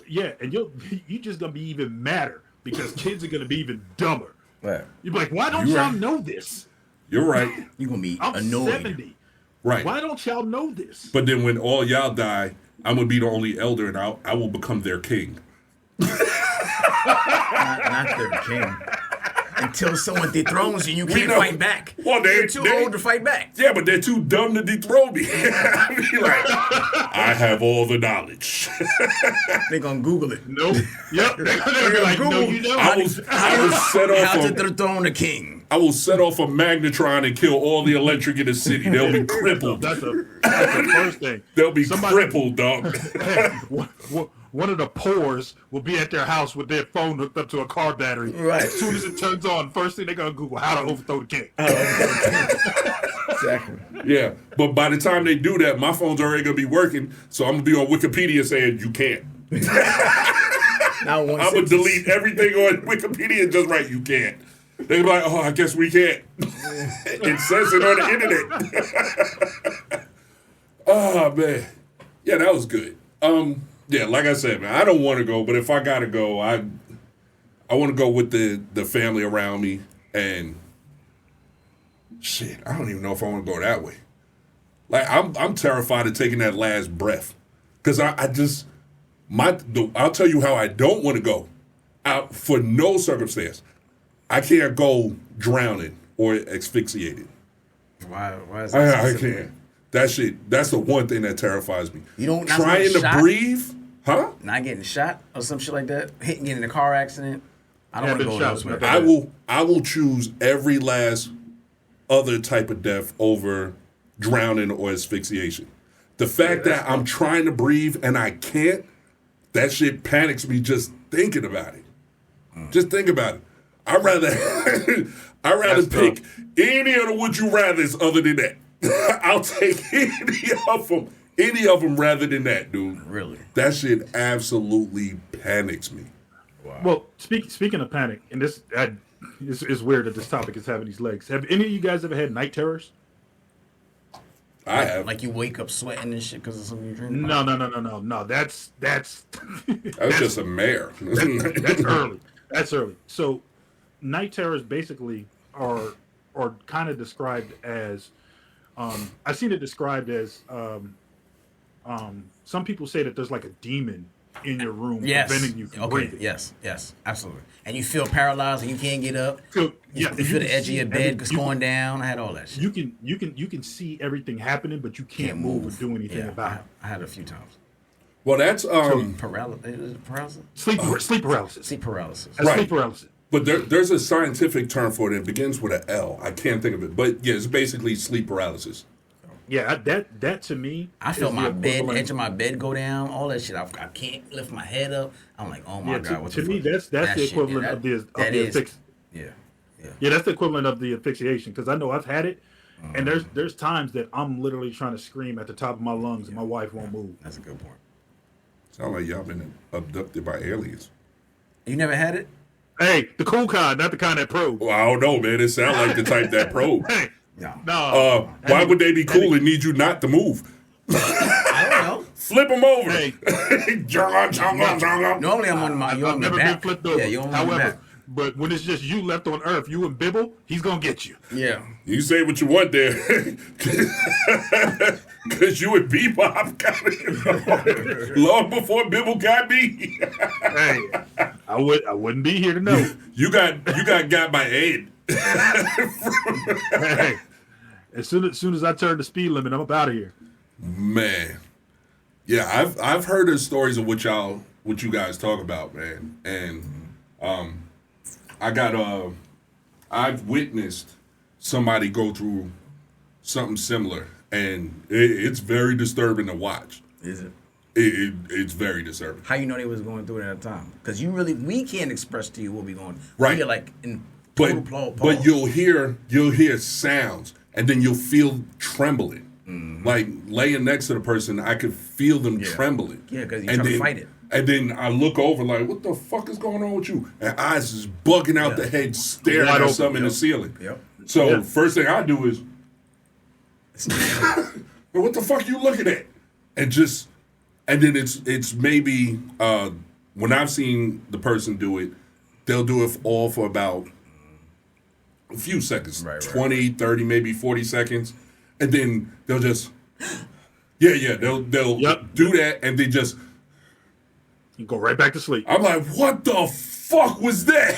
Yeah, and you just going to be even madder because kids are going to be even dumber. Right. You're like, why don't y'all know this? You're right. You're going to be I'm annoyed. 70. Right. Why don't y'all know this? But then when all y'all die, I'm going to be the only elder, and I will become their king. Not their king. Until someone dethrones you, you can't fight back. Well, you're too old to fight back. Yeah, but they're too dumb to dethrone me. I be like, I have all the knowledge. They're going to Google it. Nope. Yep. They're like, Google. no, you don't. I will set off how to dethrone a king. I will set off a magnetron and kill all the electric in the city. They'll be crippled. That's the first thing. They'll be crippled, dog. One of the poors will be at their house with their phone hooked up to a car battery. Right. As soon as it turns on, first thing they're going to Google how to overthrow the king. Exactly. Yeah, but by the time they do that, my phone's already going to be working, so I'm going to be on Wikipedia saying, you can't. I'm going to delete everything on Wikipedia and just write, you can't. They're like, oh, I guess we can't. It says it on the internet. Oh, man. Yeah, that was good. Yeah, like I said, man, I don't want to go, but if I got to go, I want to go with the family around me, and shit, I don't even know if I want to go that way. Like, I'm terrified of taking that last breath, because I'll tell you how I don't want to go. For no circumstance, I can't go drowning or asphyxiated. Why is that? I can't. That shit, that's the one thing that terrifies me. You don't trying to breathe, huh? Not getting shot or some shit like that. Getting in a car accident. I don't want to go elsewhere. I will choose every last other type of death over drowning or asphyxiation. The fact that I'm trying to breathe and I can't, that shit panics me just thinking about it. Just think about it. I'd rather pick any of the would you rathers other than that. I'll take any of them rather than that, dude. Really? That shit absolutely panics me. Wow. Well, speaking of panic, and this is weird that this topic is having these legs. Have any of you guys ever had night terrors? I have. Like you wake up sweating and shit because of something you drink? No. That's just a mare. That's early. That's early. So, night terrors basically are kind of described as I've seen it described as some people say that there's like a demon in your room preventing you from breathing. Yes, absolutely. And you feel paralyzed and you can't get up. So, You feel the edge of your bed going down. I had all that shit. You can see everything happening, but you can't move or do anything about it. I had it a few times. Well, that's Paralysis? Sleep paralysis. Sleep paralysis. That's Right. sleep paralysis. But there's a scientific term for it. It begins with an L. I can't think of it. But yeah, it's basically sleep paralysis. Yeah, that to me, I felt is my the bed, equivalent- edge of my bed go down, all that shit. I can't lift my head up. I'm like, oh my God, what to the me, fuck? that's the shit, equivalent yeah, of the that is- asphyxiation. Yeah. Yeah, that's the equivalent of the asphyxiation because I know I've had it, and there's times that I'm literally trying to scream at the top of my lungs and my wife won't move. That's a good point. Sound like y'all been abducted by aliens. You never had it? Hey, the cool kind, not the kind that probe. Well, I don't know, man. It sounds like the type that probe. Hey, No. Why would they be cool and need you not to move? I don't know. Flip them over. Hey. Normally I'm on my, you're I've on the never back. been flipped over. Yeah, you're on the However, back. but when it's just you left on Earth, you and Bibble, he's gonna get you. Yeah. You say what you want there. Because you and Bebop got it long before Bibble got me. Hey, I wouldn't be here to know. You got by Ed. Hey, as soon as I turn the speed limit, I'm up out of here. Man. Yeah, I've heard the stories of what you guys talk about, man. And I've witnessed somebody go through something similar, and it's very disturbing to watch. Is it? It's very disturbing. How you know they was going through it at a time? Because we can't express to you what we going. Right. We're like in total pause. But you'll hear sounds, and then you'll feel trembling. Mm-hmm. Like laying next to the person, I could feel them trembling. Yeah, because you're trying to fight it. And then I look over like, what the fuck is going on with you? And eyes is bugging out the head, staring Wide at open, something in the ceiling. Yep. So first thing I do is, what the fuck are you looking at? And then it's maybe when I've seen the person do it, they'll do it all for about a few seconds, Right. 20, 30, maybe 40 seconds. And then they'll just, they'll do that and they just, You go right back to sleep. I'm like, what the fuck was that?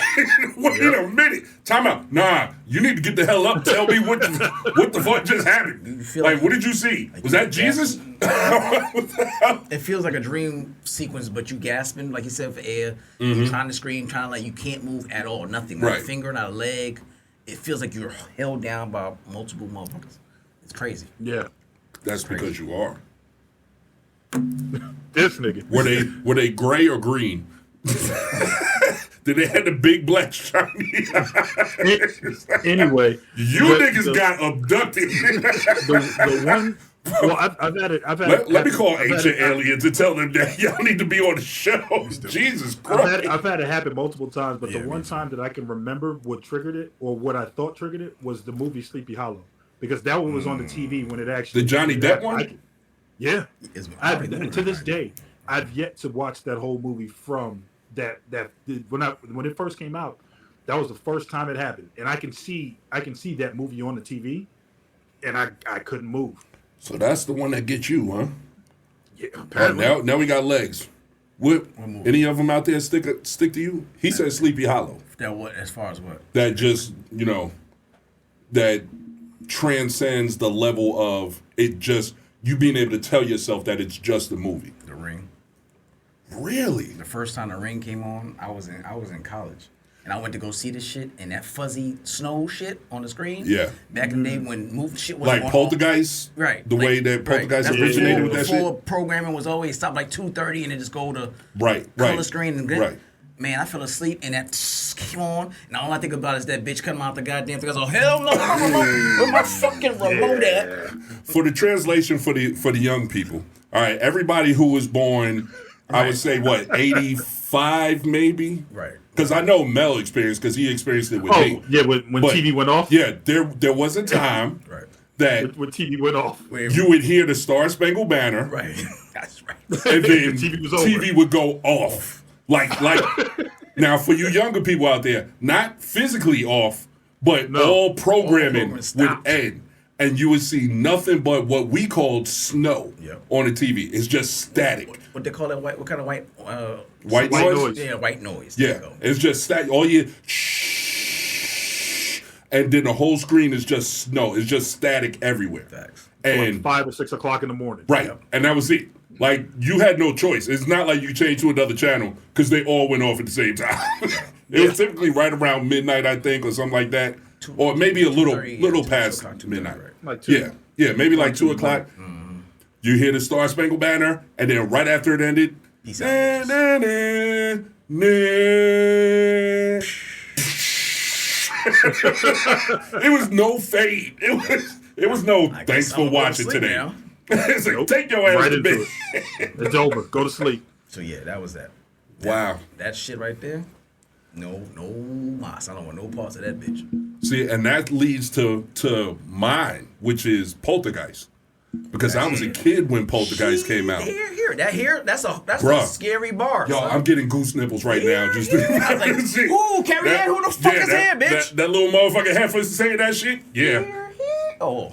Wait a minute. Time out. Nah, you need to get the hell up. Tell me what the fuck just happened. Like, what did you see? Was that Jesus? What the hell? It feels like a dream sequence, but you gasping, like you said, for air. You're trying to scream, trying to like you can't move at all. Nothing. Not a Right. finger, not a leg. It feels like you're held down by multiple motherfuckers. It's crazy. Yeah, That's because you are. this nigga. Were they gray or green? Did they have the big black shiny? Anyway, You but niggas got abducted. the one. Well, I've had it. Let me call ancient aliens and tell them that y'all need to be on the show. Jesus Christ. I've had it happen multiple times, but the one time that I can remember what triggered it, or what I thought triggered it, was the movie Sleepy Hollow, because that one was on the TV when it actually. The Johnny Depp one? Yeah. It's- To this day, I've yet to watch that whole movie from that when it first came out. That was the first time it happened, and I can see that movie on the TV, and I couldn't move. So that's the one that gets you, huh? Yeah, All right, apparently. now we got legs. What? Any of them out there stick to you? He said Sleepy Hollow. That what? As far as what? That just that transcends the level of it. Just you being able to tell yourself that it's just a movie. The Ring. Really? The first time The Ring came on, I was in college. And I went to go see this shit and that fuzzy snow shit on the screen. Yeah. Back in the day when movie shit was Like Poltergeist? Right. The way that Poltergeist That's originated before, with that before shit? programming was always stopped like 2:30 and it just go to Right. color screen and Right. Man, I fell asleep and that came on, and all I think about is that bitch cutting out the goddamn thing. I was like, hell no, where my fucking remote at? For the translation for the young people, all right, everybody who was born, I would say what 85 maybe, Right. Because I know Mel experienced because he experienced it with me. Yeah, when But, TV went off. Yeah, there was a time Right. that When TV went off. you would hear the Star Spangled Banner, Right. That's right. and then TV was over. TV would go off. Like now for you younger people out there, not physically off, but all programming programming would stopped. end. and you would see nothing but what we called snow Yep. on the TV. It's just static. What they call that? What kind of white? White noise? Yeah, white noise. There Yeah, you go. it's just static. All you and then the whole screen is just snow. It's just static everywhere. Facts. And Like 5 or 6 o'clock in the morning. right, Yep. and that was it. Like you had no choice. It's not like you could change to another channel because they all went off at the same time. It was typically right around midnight, I think, or something like that, or maybe a little 2:30, past 2:00, midnight. right. Like 2. Yeah, maybe like 2 o'clock. You hear the Star Spangled Banner, and then right after it ended, Peace out, na, na, na, na. It was no fade. It was no I thanks guess for I'm gonna go to watching sleep today. now. It's like take your ass Right to into bed. it. It's over. Go to sleep. So yeah, that was that. Wow. That shit right there. No mas. I don't want no parts of that bitch. See, and that leads to mine, which is Poltergeist. Because I was a kid when Poltergeist came out. That's a Bruh. scary bar. Yo, son. I'm getting goose nipples right now. Just I was like, See, ooh, Carrie Ann, who the fuck is that, here, bitch? That little motherfucker heifer saying that shit? Yeah. Here. Oh,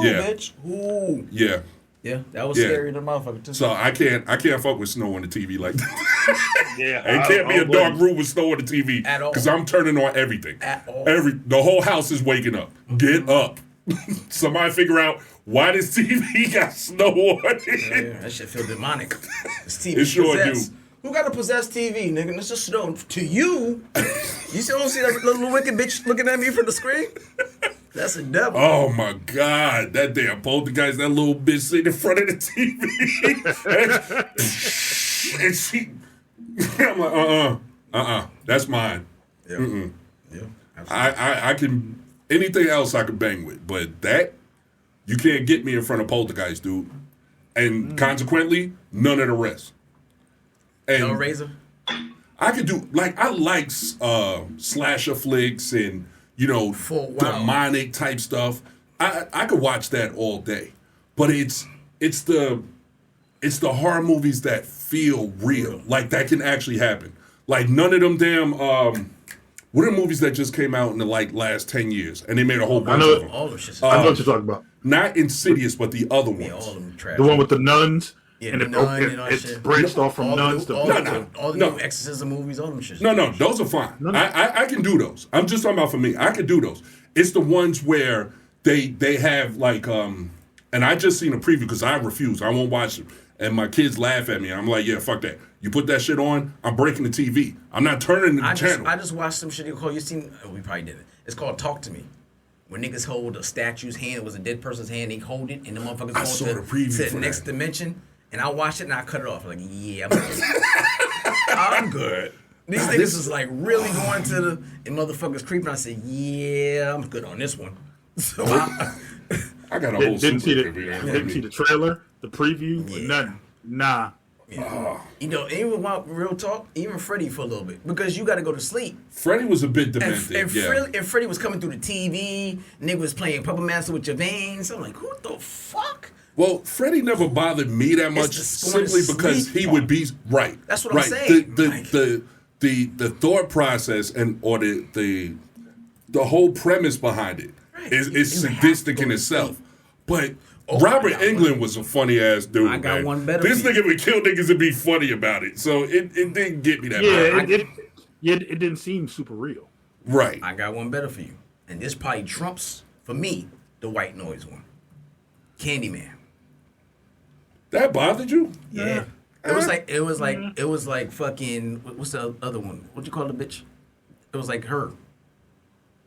Yeah. bitch. Ooh. Yeah. Yeah, that was Yeah. scary to the motherfucker too. So I can't fuck with snow on the TV like that. Yeah. It can't be a dark room with snow on the TV. At all. Because I'm turning on everything. At all. The whole house is waking up. Get up. Somebody figure out why this TV got snow on it. Yeah, that shit feel demonic. This TV It sure possessed. do. Who got a possessed TV, nigga? This is snow to you. You still don't see that little wicked bitch looking at me from the screen? That's a devil. Oh my God, that damn Poltergeist, that little bitch sitting in front of the TV. and she, I'm like, that's mine. Yeah. Yeah. Absolutely. I can, anything else I could bang with, but that, you can't get me in front of Poltergeist, dude. And consequently, none of the rest. And No razor. I could do, like, I like slasher flicks and, For a while. demonic type stuff. I could watch that all day. But it's the horror movies that feel real. Like that can actually happen. Like none of them damn what are the movies that just came out in the last 10 years and they made a whole bunch of them. All them shits. I know what you're talking about. Not Insidious, but the other ones. Yeah, all them trash. The one with the nuns. Yeah, and the nun and all that it's shit. branched off from all nuns the, to all, No, all the no. new exorcism movies, all them shits. No, those are fine. I can do those. I'm just talking about for me. I can do those. It's the ones where they have like and I just seen a preview because I refuse. I won't watch them. And my kids laugh at me. I'm like, yeah, fuck that. You put that shit on, I'm breaking the TV. I'm not turning the channel. I just watched some shit you call. You seen? Oh, we probably did it. It's called Talk to Me. When niggas hold a statue's hand, it was a dead person's hand. They hold it, and the motherfuckers go saw to the preview the for next that. dimension. And I watched it and I cut it off. Like, yeah, I'm good. I'm good. These niggas is like really going to the and motherfuckers creeping. I said, yeah, I'm good on this one. So I got a whole Didn't see super the preview. didn't see the trailer, the preview, Yeah. nothing. Nah. you know, even while real talk, even Freddie for a little bit because you got to go to sleep. Freddie was a bit And, demented. and, yeah. Freddie was coming through the TV. Nigga was playing Puppet Master with your veins. I'm like, who the fuck? Well, Freddie never bothered me that much the going to simply because sleep he part. would be right. That's what I'm right. saying. The thought process or the whole premise behind it Right. is You have sadistic to in go to itself. sleep. But Oh, Robert I got Englund was a funny ass dude. I got man. one better This for you. nigga would kill niggas and be funny about it. So it didn't get me that Yeah, bad. it didn't seem super real. Right. I got one better for you. And this probably trumps, for me, the white noise one. Candyman. That bothered you? Yeah. It was like fucking what's the other one? What'd you call the bitch? It was like her.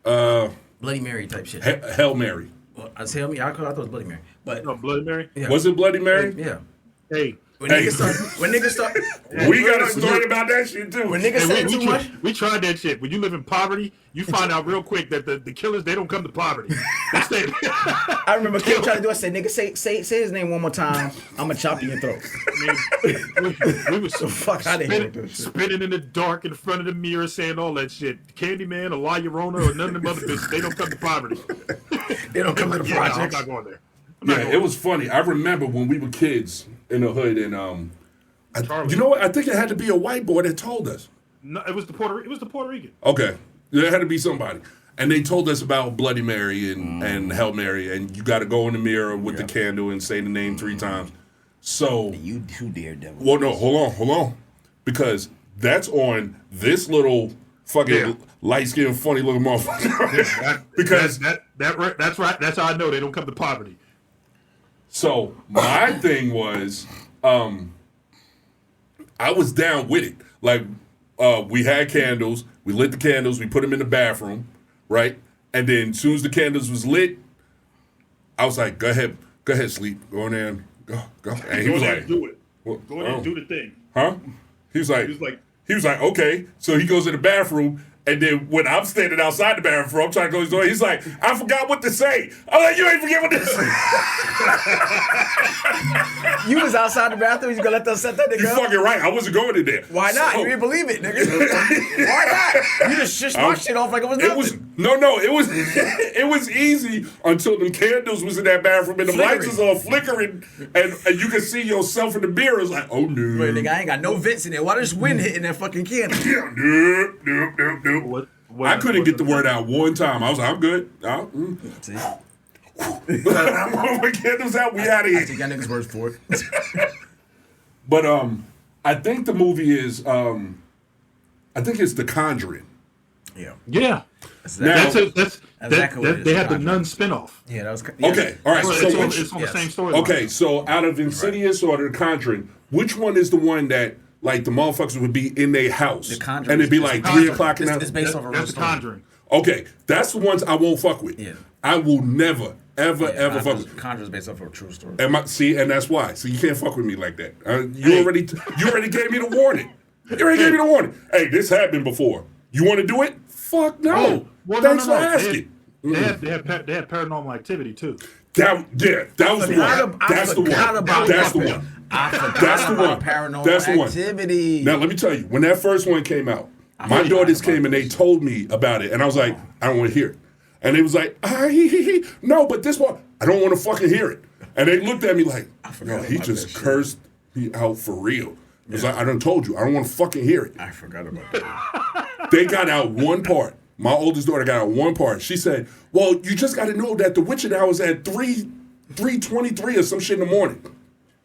Bloody Mary type shit. Hail Mary. Well, I thought it was Bloody Mary. But No, Bloody Mary. yeah. Was it Bloody Mary? Yeah. Hey, When Hey. niggas start We got a story about that shit too. when niggas say too much. we tried that shit. When you live in poverty, you find out real quick that the killers, they don't come to poverty. They stay. I remember Kim trying to do it. I said, nigga, say his name one more time. I'ma chop you in your throat. we was so Fuck outta here with this shit. spinning in the dark in front of the mirror, saying all that shit. Candyman, or La Llorona, or none of them other bitches. They don't come to poverty. They don't come to the Yeah, I'm projects. not going there. Yeah, it was funny. I remember when we were kids in the hood, and Charlie. you know what? I think it had to be a white boy that told us. No, it was the Puerto Rican. Okay, there had to be somebody. And they told us about Bloody Mary and Hail Mary, and you got to go in the mirror with the candle and say the name 3 times. So You do daredevil. well, no, hold on, because that's on this little fucking light-skinned, funny-looking motherfucker. Because that's right. That's how I know they don't come to poverty. so my thing was, I was down with it. Like, we had candles, we lit the candles, we put them in the bathroom, right? And then as soon as the candles was lit, I was like, go ahead, sleep, go in there and go. And he was like, do it. well, Go in and do the thing. huh? He was like, okay. So he goes in the bathroom, and then when I'm standing outside the bathroom, I'm trying to close the door. He's like, I forgot what to say. I'm like, you ain't forget what to say. You was outside the bathroom. You gonna let them set that nigga You up? fucking right. I wasn't going in there. Why not? So- You didn't believe it, nigga. Why not? You just shushed my shit off like it was nothing. It was it was easy until the candles was in that bathroom and the lights was all flickering and you could see yourself in the mirror. It's like, oh no. Wait, nigga, I ain't got no vents in there. Why this wind hitting that fucking candle? Nope. What I couldn't get the word out one time. I was like, I'm good. See? I'm over candles out. We out of I here. take that nigga's word for it. But I think the movie is I think it's The Conjuring. Yeah. Yeah. Now- That's exactly what it is, they had the Conjuring. Nun spinoff. Yeah, that was... Okay, all right. Well, So it's on the same story. okay, so out of Insidious or The Conjuring, which one is the one that like the motherfuckers would be in their house The Conjuring and it'd be is- like The 3 Conjuring. o'clock in It's the based off a real That's the story. Conjuring. Okay, that's the ones I won't fuck with. Yeah. I will never, ever fuck with. Conjure's based off of a true story. And that's why. So you can't fuck with me like that. You already gave me the warning. You already gave me the warning. Hey, this happened before. You want to do it? Fuck no. Well, Thanks no. for asking. They had paranormal activity too. That was the one. That's the one. That's the one. I forgot That's the about one. Paranormal That's the one. Activity. Now let me tell you, when that first one came out, my daughters came and they told me about it, and I was like, I don't want to hear it. And they was like, no, but this one, I don't want to fucking hear it. And they looked at me like, yo, he just cursed me out for real. I was like, I done told you, I don't want to fucking hear it. I forgot about that. They got out one part. My oldest daughter got out one part. She said, well, you just got to know that the witching hour is at 3:23 or some shit in the morning.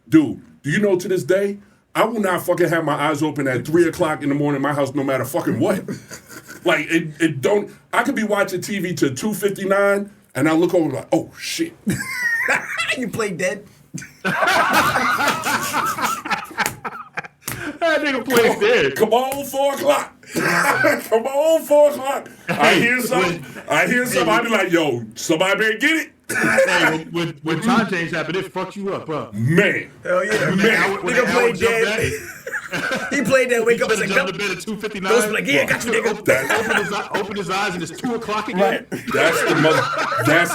Dude, do you know to this day, I will not fucking have my eyes open at 3 o'clock in the morning in my house no matter fucking what. Like, it don't, I could be watching TV till 2:59 and I look over like, oh shit. You play dead? That nigga plays dead. Come on, 4 o'clock. Come on, 4 o'clock. I hear something. I be like, yo, somebody better get it. Hey, when time change happened, it fucked you up, bro. Man. Hell yeah. Man. Nigga played dead. He played dead, wake up and say, Jumped to go. bed at 2:59. Ghost be like, yeah, got you, nigga. Open his eyes and it's 2 o'clock again. That's the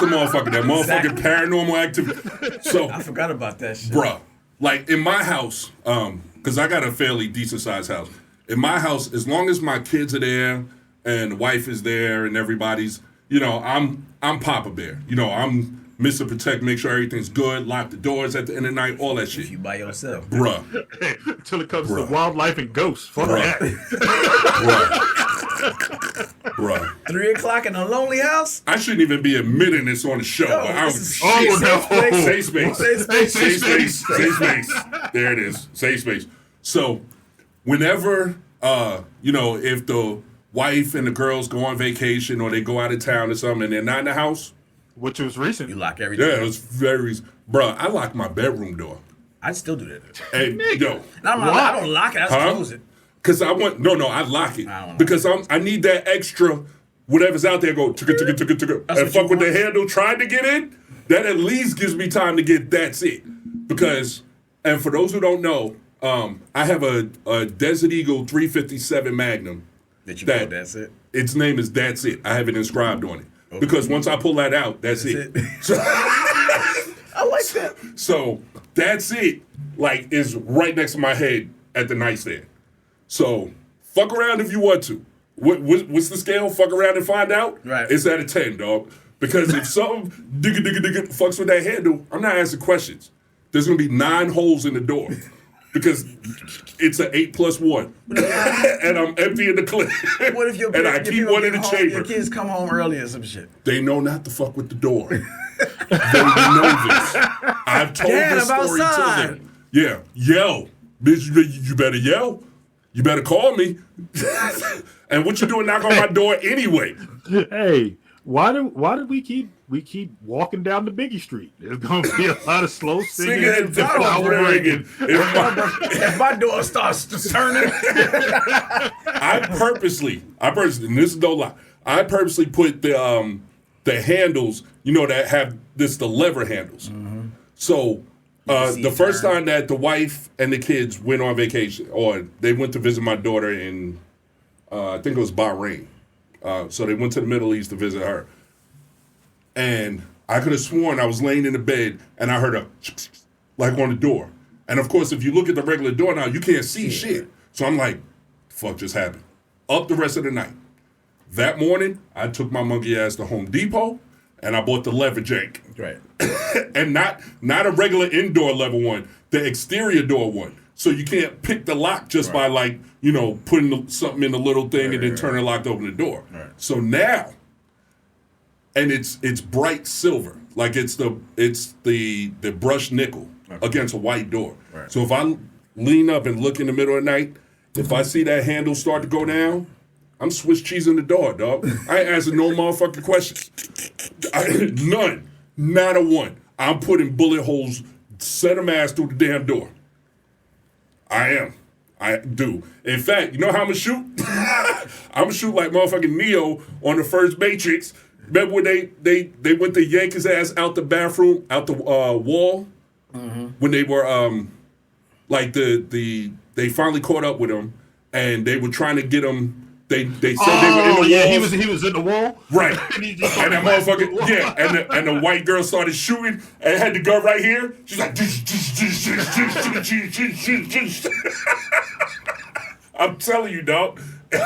motherfucker. That motherfucking Exactly. paranormal activity. So, I forgot about that shit. bruh, like in my house, because I got a fairly decent sized house. In my house, as long as my kids are there and the wife is there and everybody's, I'm Papa Bear. I'm Mr. Protect, make sure everything's good, lock the doors at the end of the night, all that shit. You by yourself. Bruh. Until it comes Bruh. to wildlife and ghosts. Fuck that. Bruh. 3 o'clock in a lonely house? I shouldn't even be admitting this on the show. No, but I this don't is- Oh, no. Safe space. Safe space. Safe space. Safe space. There it is. Safe space. So, whenever, if the wife and the girls go on vacation or they go out of town or something and they're not in the house, Which was recent. You lock everything. yeah, it was bruh, I lock my bedroom door. I still do that. And, yo, I don't lock it. I just Huh? close it. because I lock it. I don't know. Because I need that extra, whatever's out there, go, ticka, ticka, ticka, ticka, That's and what you fuck with the want? handle trying to get in. That at least gives me time to get that's it. Because, and for those who don't know, I have a Desert Eagle 357 Magnum. That you That- call that's it. Its name is That's It. I have it inscribed on it. Because once I pull that out, that's it. So, I like that. so That's It, like, is right next to my head at the nightstand. So fuck around if you want to. What's the scale? Fuck around and find out? Right. It's at a 10, dog. Because if something digga fucks with that handle, I'm not asking questions. There's gonna be 9 holes in the door. because it's an 8+1, and I'm emptying the clip. What if and I keep one in the chamber? Your kids come home early or some shit. They know not to fuck with the door. They know this. I've told Dad, this I'm story outside. to them. Yeah, yell, bitch. You better yell. You better call me. And what you doing? Knock on my door anyway. Hey, why do we keep walking down the Biggie Street? There's gonna be a lot of slow singing and flower ringing. If my door starts turning, I purposely, and this is no lie, I purposely put the handles, that have the lever handles. Mm-hmm. So the first time that the wife and the kids went on vacation, or they went to visit my daughter in, I think it was Bahrain. So they went to the Middle East to visit her. And I could have sworn I was laying in the bed and I heard a like on the door. And of course, if you look at the regular door now, you can't see shit. So I'm like, fuck just happened. Up the rest of the night. That morning, I took my monkey ass to Home Depot and I bought the lever jank. right? And not a regular indoor level one, the exterior door one. So you can't pick the lock just by putting something in the little thing and then turning lock to open the door. Right. So now, and it's bright silver, like it's the brushed nickel against a white door. Right. So if I lean up and look in the middle of the night, if I see that handle start to go down, I'm Swiss cheesing the door, dog. I ain't answering no motherfucking questions. None. Not a one. I'm putting bullet holes, set them ass through the damn door. I do. In fact, you know how I'm going to shoot? I'm going to shoot like motherfucking Neo on the first Matrix. Remember when they went to yank his ass out the bathroom, out the wall? Mm-hmm. When they were, they finally caught up with him, and they were trying to get him. They said they were in the wall. He was in the wall. Right. And that motherfucker, and the white girl started shooting and had the gun right here. She's like, I'm telling you, dog,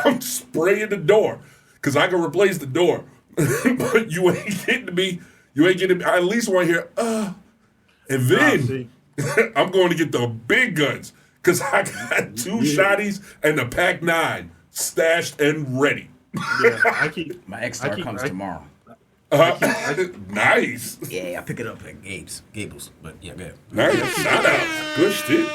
I'm spraying the door because I can replace the door. But you ain't getting me. I at least want to hear, and then I'm going to get the big guns because I got two shotties and the Pac-9 stashed and ready. Yeah, my X-Star comes tomorrow. Nice. Yeah, I pick it up at Gables. But yeah, go ahead. Nice. Shout out. Good shit.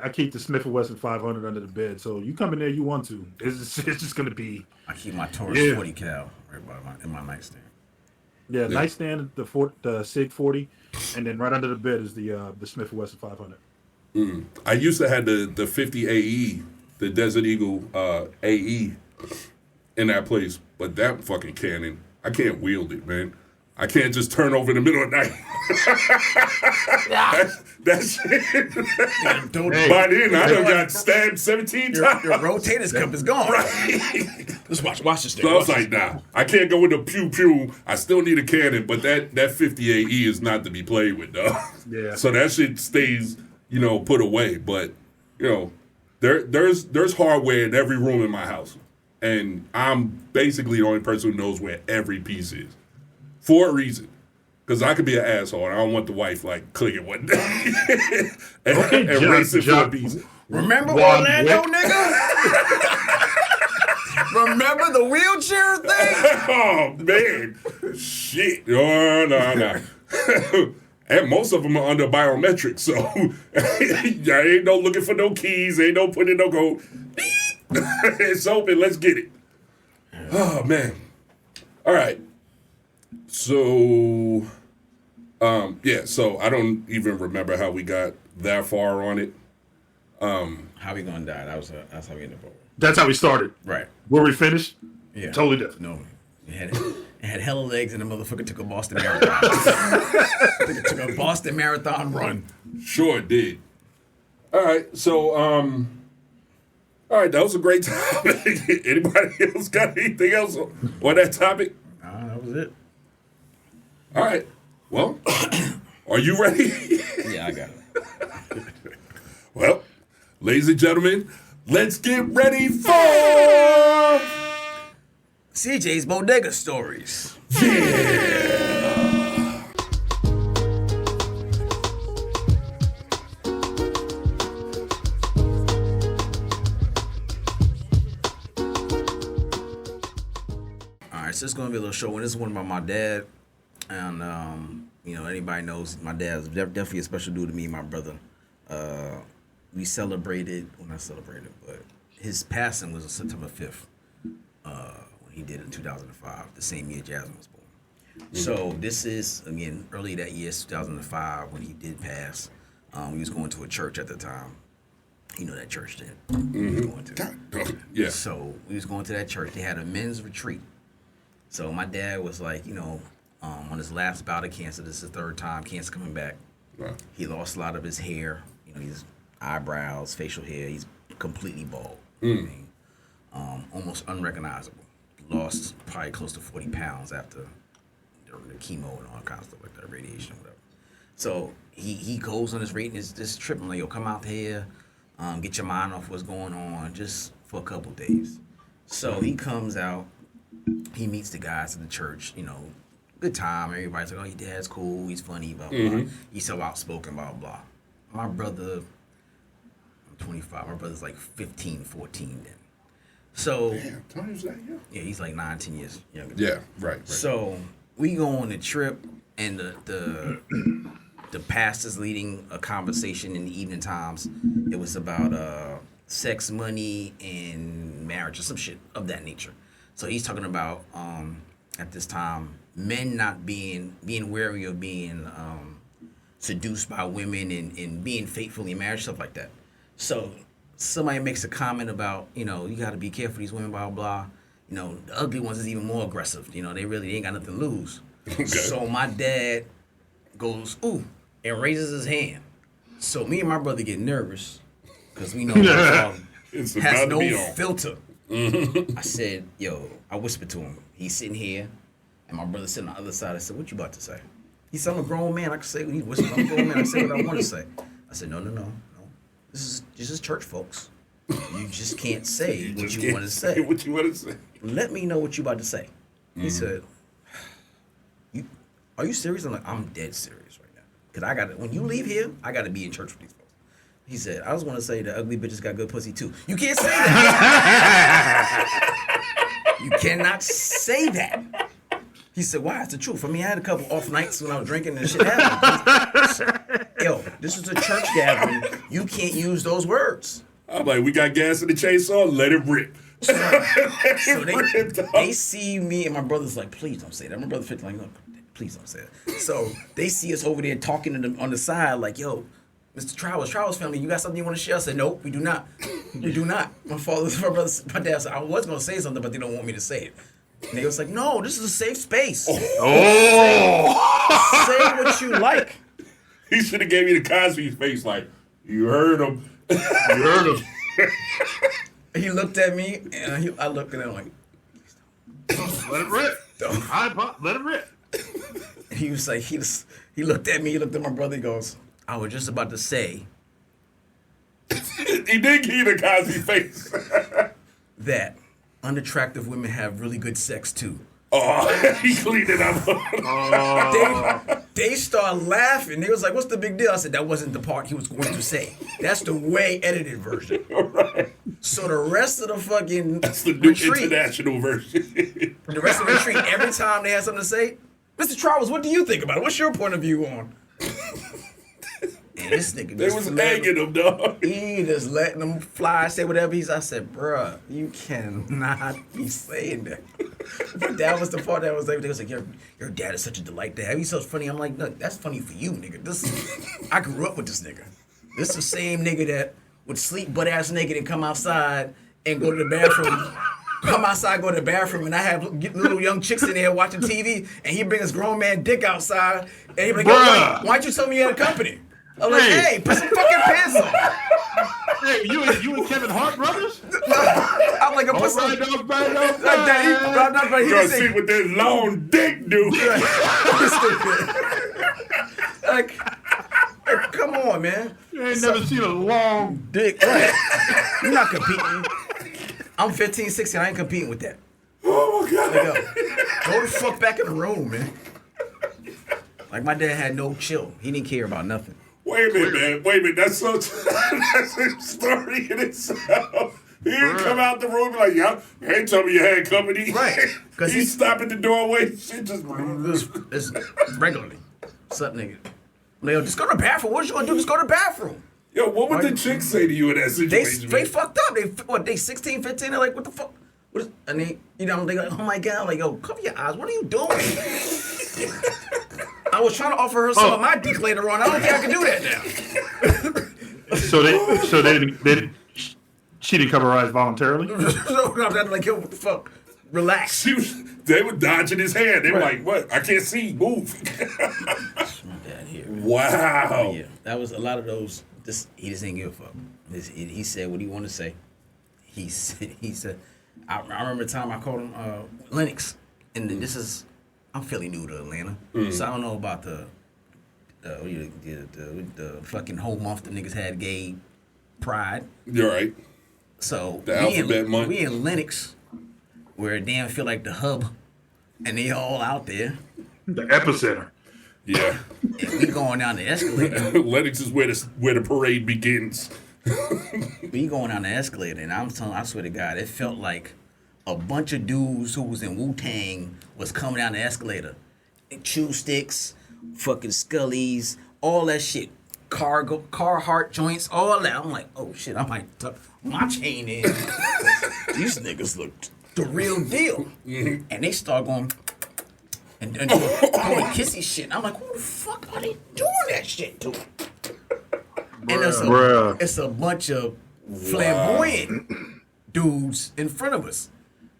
I keep the Smith & Wesson 500 under the bed, so you come in there, you want to. It's just going to be. I keep my Taurus 40 cal right in my nightstand. Yeah, nightstand, the Sig 40, and then right under the bed is the Smith & Wesson 500. Mm. I used to have the 50 AE, the Desert Eagle AE in that place, but that fucking cannon, I can't wield it, man. I can't just turn over in the middle of the night. That's shit. By then, I done got stabbed 17 times. Your rotator's cup is gone. Right. Let's watch this thing. So I was like, nah, I can't go with the pew-pew. I still need a cannon, but that 50 AE is not to be played with, though. Yeah. So that shit stays, put away. But, there's hardware in every room in my house. And I'm basically the only person who knows where every piece is. For a reason. Because I could be an asshole and I don't want the wife, clicking one day. and racing for a piece. Remember Orlando, nigga? Remember the wheelchair thing? Oh, man. Shit. Oh, no. And most of them are under biometrics, so I ain't no looking for no keys, ain't no putting no code. It's open, let's get it. Oh, man. All right. So, so I don't even remember how we got that far on it. How we gonna die? That's how we ended up. That's how we started. Right. Where we finished? Yeah. Totally different. No. It had hella legs and the motherfucker took a Boston Marathon. Took a Boston Marathon run. Sure did. All right, so, all right, that was a great topic. Anybody else got anything else on that topic? That was it. All right. Well, are you ready? Yeah, I got it. Well, ladies and gentlemen, let's get ready for CJ's Bodega Stories. Yeah. Yes, it's gonna be a little show, and this is one about my dad, and anybody knows my dad is definitely a special dude to me and my brother. We celebrated, well not celebrated, but his passing was on September 5th, when he did it in 2005, the same year Jasmine was born. Mm-hmm. So this is again early that year, 2005, when he did pass. He was going to a church at the time. You know that church that he was going to. Yeah. So we was going to that church. They had a men's retreat. So my dad was like, on his last bout of cancer, this is his third time, cancer coming back. Wow. He lost a lot of his hair, his eyebrows, facial hair. He's completely bald. Almost unrecognizable. Lost probably close to 40 pounds after the chemo and all kinds of stuff like that, radiation, whatever. So he goes on this rating, this trip, and like, yo, come out here, get your mind off what's going on, just for a couple days. So he comes out, he meets the guys at the church, good time. Everybody's like, oh, your dad's cool, he's funny, blah, blah. He's so outspoken, blah, blah. My brother, I'm 25, my brother's like 15, 14 then. So, damn, Tony's that young? Yeah, he's like 9, 10 years younger. Yeah, right. So we go on the trip, and the pastor's leading a conversation in the evening times. It was about sex, money, and marriage, or some shit of that nature. So he's talking about at this time men not being wary of being seduced by women and being faithfully married, stuff like that. So somebody makes a comment about, you got to be careful these women, blah, blah. The ugly ones is even more aggressive. They ain't got nothing to lose. Okay. So my dad goes, ooh, and raises his hand. So me and my brother get nervous because we know has no filter. I said, yo, I whispered to him. He's sitting here, and my brother sitting on the other side. I said, what you about to say? He said, I'm a grown man. I can say, he whispered, I'm a grown man. I can say what I want to say. I said, no. This is church, folks. You just can't say what you want to say. What you want to say? Let me know what you about to say. He said, are you serious? I'm like, I'm dead serious right now. Because when you leave here, I got to be in church with these folks. He said, I just want to say the ugly bitches got good pussy too. You can't say that. You cannot say that. He said, why? It's the truth. I mean, I had a couple off nights when I was drinking and shit happened. Yo, this is a church gathering. You can't use those words. I'm like, we got gas in the chainsaw, let it rip. So they see me and my brother's like, please don't say that. My brother fit like, no, please don't say that. So they see us over there talking to them on the side like, yo, Mr. Trowers family, you got something you want to share? I said, nope, we do not. We do not. My dad said, I was going to say something, but they don't want me to say it. And they was like, no, this is a safe space. Oh. Say what you like. He should have gave me the Cosby face like, you heard him. He looked at me, and I looked at him like, let it rip. Let it rip. And he was like, he looked at me, he looked at my brother, he goes, I was just about to say. He did give you the Cosby face. That unattractive women have really good sex too. Oh, he cleaned it up. They started laughing. They was like, what's the big deal? I said, that wasn't the part he was going to say. That's the way edited version. Right. So the rest of the fucking That's the new retreat, international version. The rest of the retreat, every time they had something to say, Mr. Trowers, what do you think about it? What's your point of view on? And this nigga they was egging him, dog. He just letting them fly, say whatever I said, bruh, you cannot be saying that. But that was the part that was like, they was like, your dad is such a delight to have. He's so funny. I'm like, no, that's funny for you, nigga. I grew up with this nigga. This is the same nigga that would sleep butt ass naked and come outside and go to the bathroom. Come outside, go to the bathroom, and I have little young chicks in there watching TV, and he bring his grown man dick outside, and he be like, why'd you tell me you had a company? I'm like, hey, put some fucking pants on. Hey, you and Kevin Hart brothers? I'm like, put some. Like that. You gonna see what this long dick do? like, come on, man. You ain't never seen a long dick. Right. You're not competing. I'm 15, 16. I ain't competing with that. Oh, my God. Like, go the fuck back in the room, man. Like, my dad had no chill. He didn't care about nothing. Wait a minute, man. That's a story in itself. He didn't come out the room like, y'all ain't tell me you had company. Right. Because he stopped at the doorway. Shit just. It's regularly. Something nigga. Leo, just go to the bathroom. What you gonna do? Just go to the bathroom. Yo, what would the chicks say to you in that situation? They fucked up. They 16, 15? They're like, what the fuck? What is, and they, they like, oh my God. I'm like, yo, cover your eyes. What are you doing? I was trying to offer her some of my dick later on. I don't think I can do that now. She didn't cover her eyes voluntarily? No, I'm like, yo, what the fuck? Relax. They were dodging his hand. They were like, what? I can't see. Move. That's my dad here. Wow. Yeah, that was a lot of those. He just didn't give a fuck. He said what he wanted to say. He said, I remember the time I called him Lennox, and this is, I'm fairly new to Atlanta, so I don't know about the fucking whole month the niggas had gay pride. You're right. So the alphabet month. We in Lennox, where it damn feel like the hub, and they all out there. The epicenter. Yeah. And we going down the escalator. Lennox is where the parade begins. We going down the escalator, and I swear to God, it felt like a bunch of dudes who was in Wu-Tang was coming down the escalator. Chew sticks, fucking Scullies, all that shit. Carhartt joints, all that. I'm like, oh shit, I might tuck my chain in. These niggas look the real deal. And they start going and doing kissy shit. And I'm like, who the fuck are they doing that shit to? And it's a bunch of flamboyant dudes in front of us.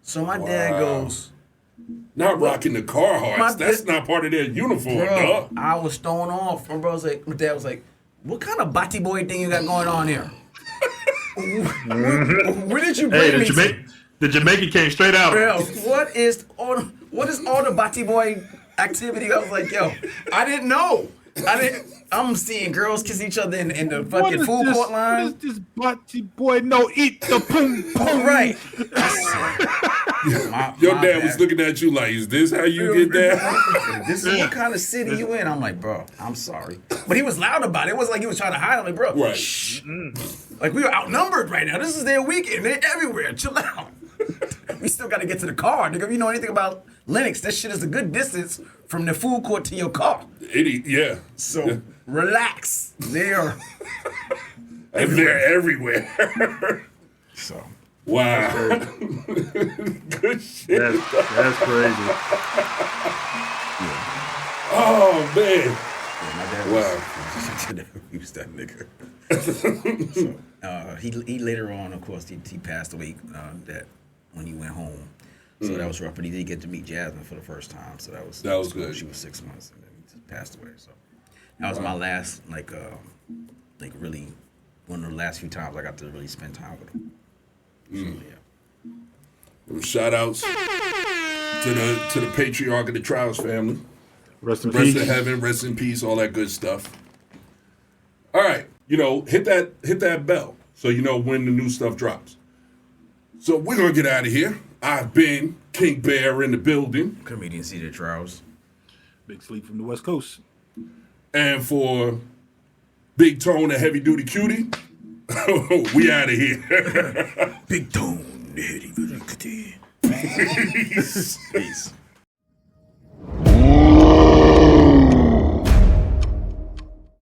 So my dad goes, not rocking the Carhartts. That's not part of their uniform, dog. I was thrown off. My dad was like, what kind of bati boy thing you got going on here? Where did you bring me to? The Jamaican came straight out. Bro, what is all the bati boy activity? I was like, yo, I didn't know. I'm seeing girls kiss each other in the fucking food court line. What is this bati boy? No, eat the poom poom. Right. Your dad was looking at you like, is this how you get that? This is what kind of city you in? I'm like, bro, I'm sorry. But he was loud about it. It wasn't like he was trying to hide. I'm like, bro, right. Shh. Like, we were outnumbered right now. This is their weekend. They're everywhere. Chill out. We still got to get to the car. Nigga, if you know anything about Lennox, that shit is a good distance from the food court to your car. Yeah. So, relax. They're everywhere. So. Wow. Good shit. That's crazy. Yeah. Oh, man. Yeah, my dad he was that nigga. So, he later on, of course, he passed away that when he went home. So that was rough, but he did get to meet Jasmine for the first time. So that was good. She was 6 months, and then he just passed away. So that was my last, really one of the last few times I got to really spend time with him. So, yeah. Shout outs to the patriarch of the Trowers family. Rest in Rest peace. in heaven, rest in peace, all that good stuff. All right, hit that bell so you know when the new stuff drops. So we're gonna get out of here. I've been King Bear in the building. Comedian C. Trowers. Big Sleep from the West Coast. And for Big Tone and Heavy Duty Cutie, we out of here. Big Tone, Heavy Duty Cutie. Peace. Peace.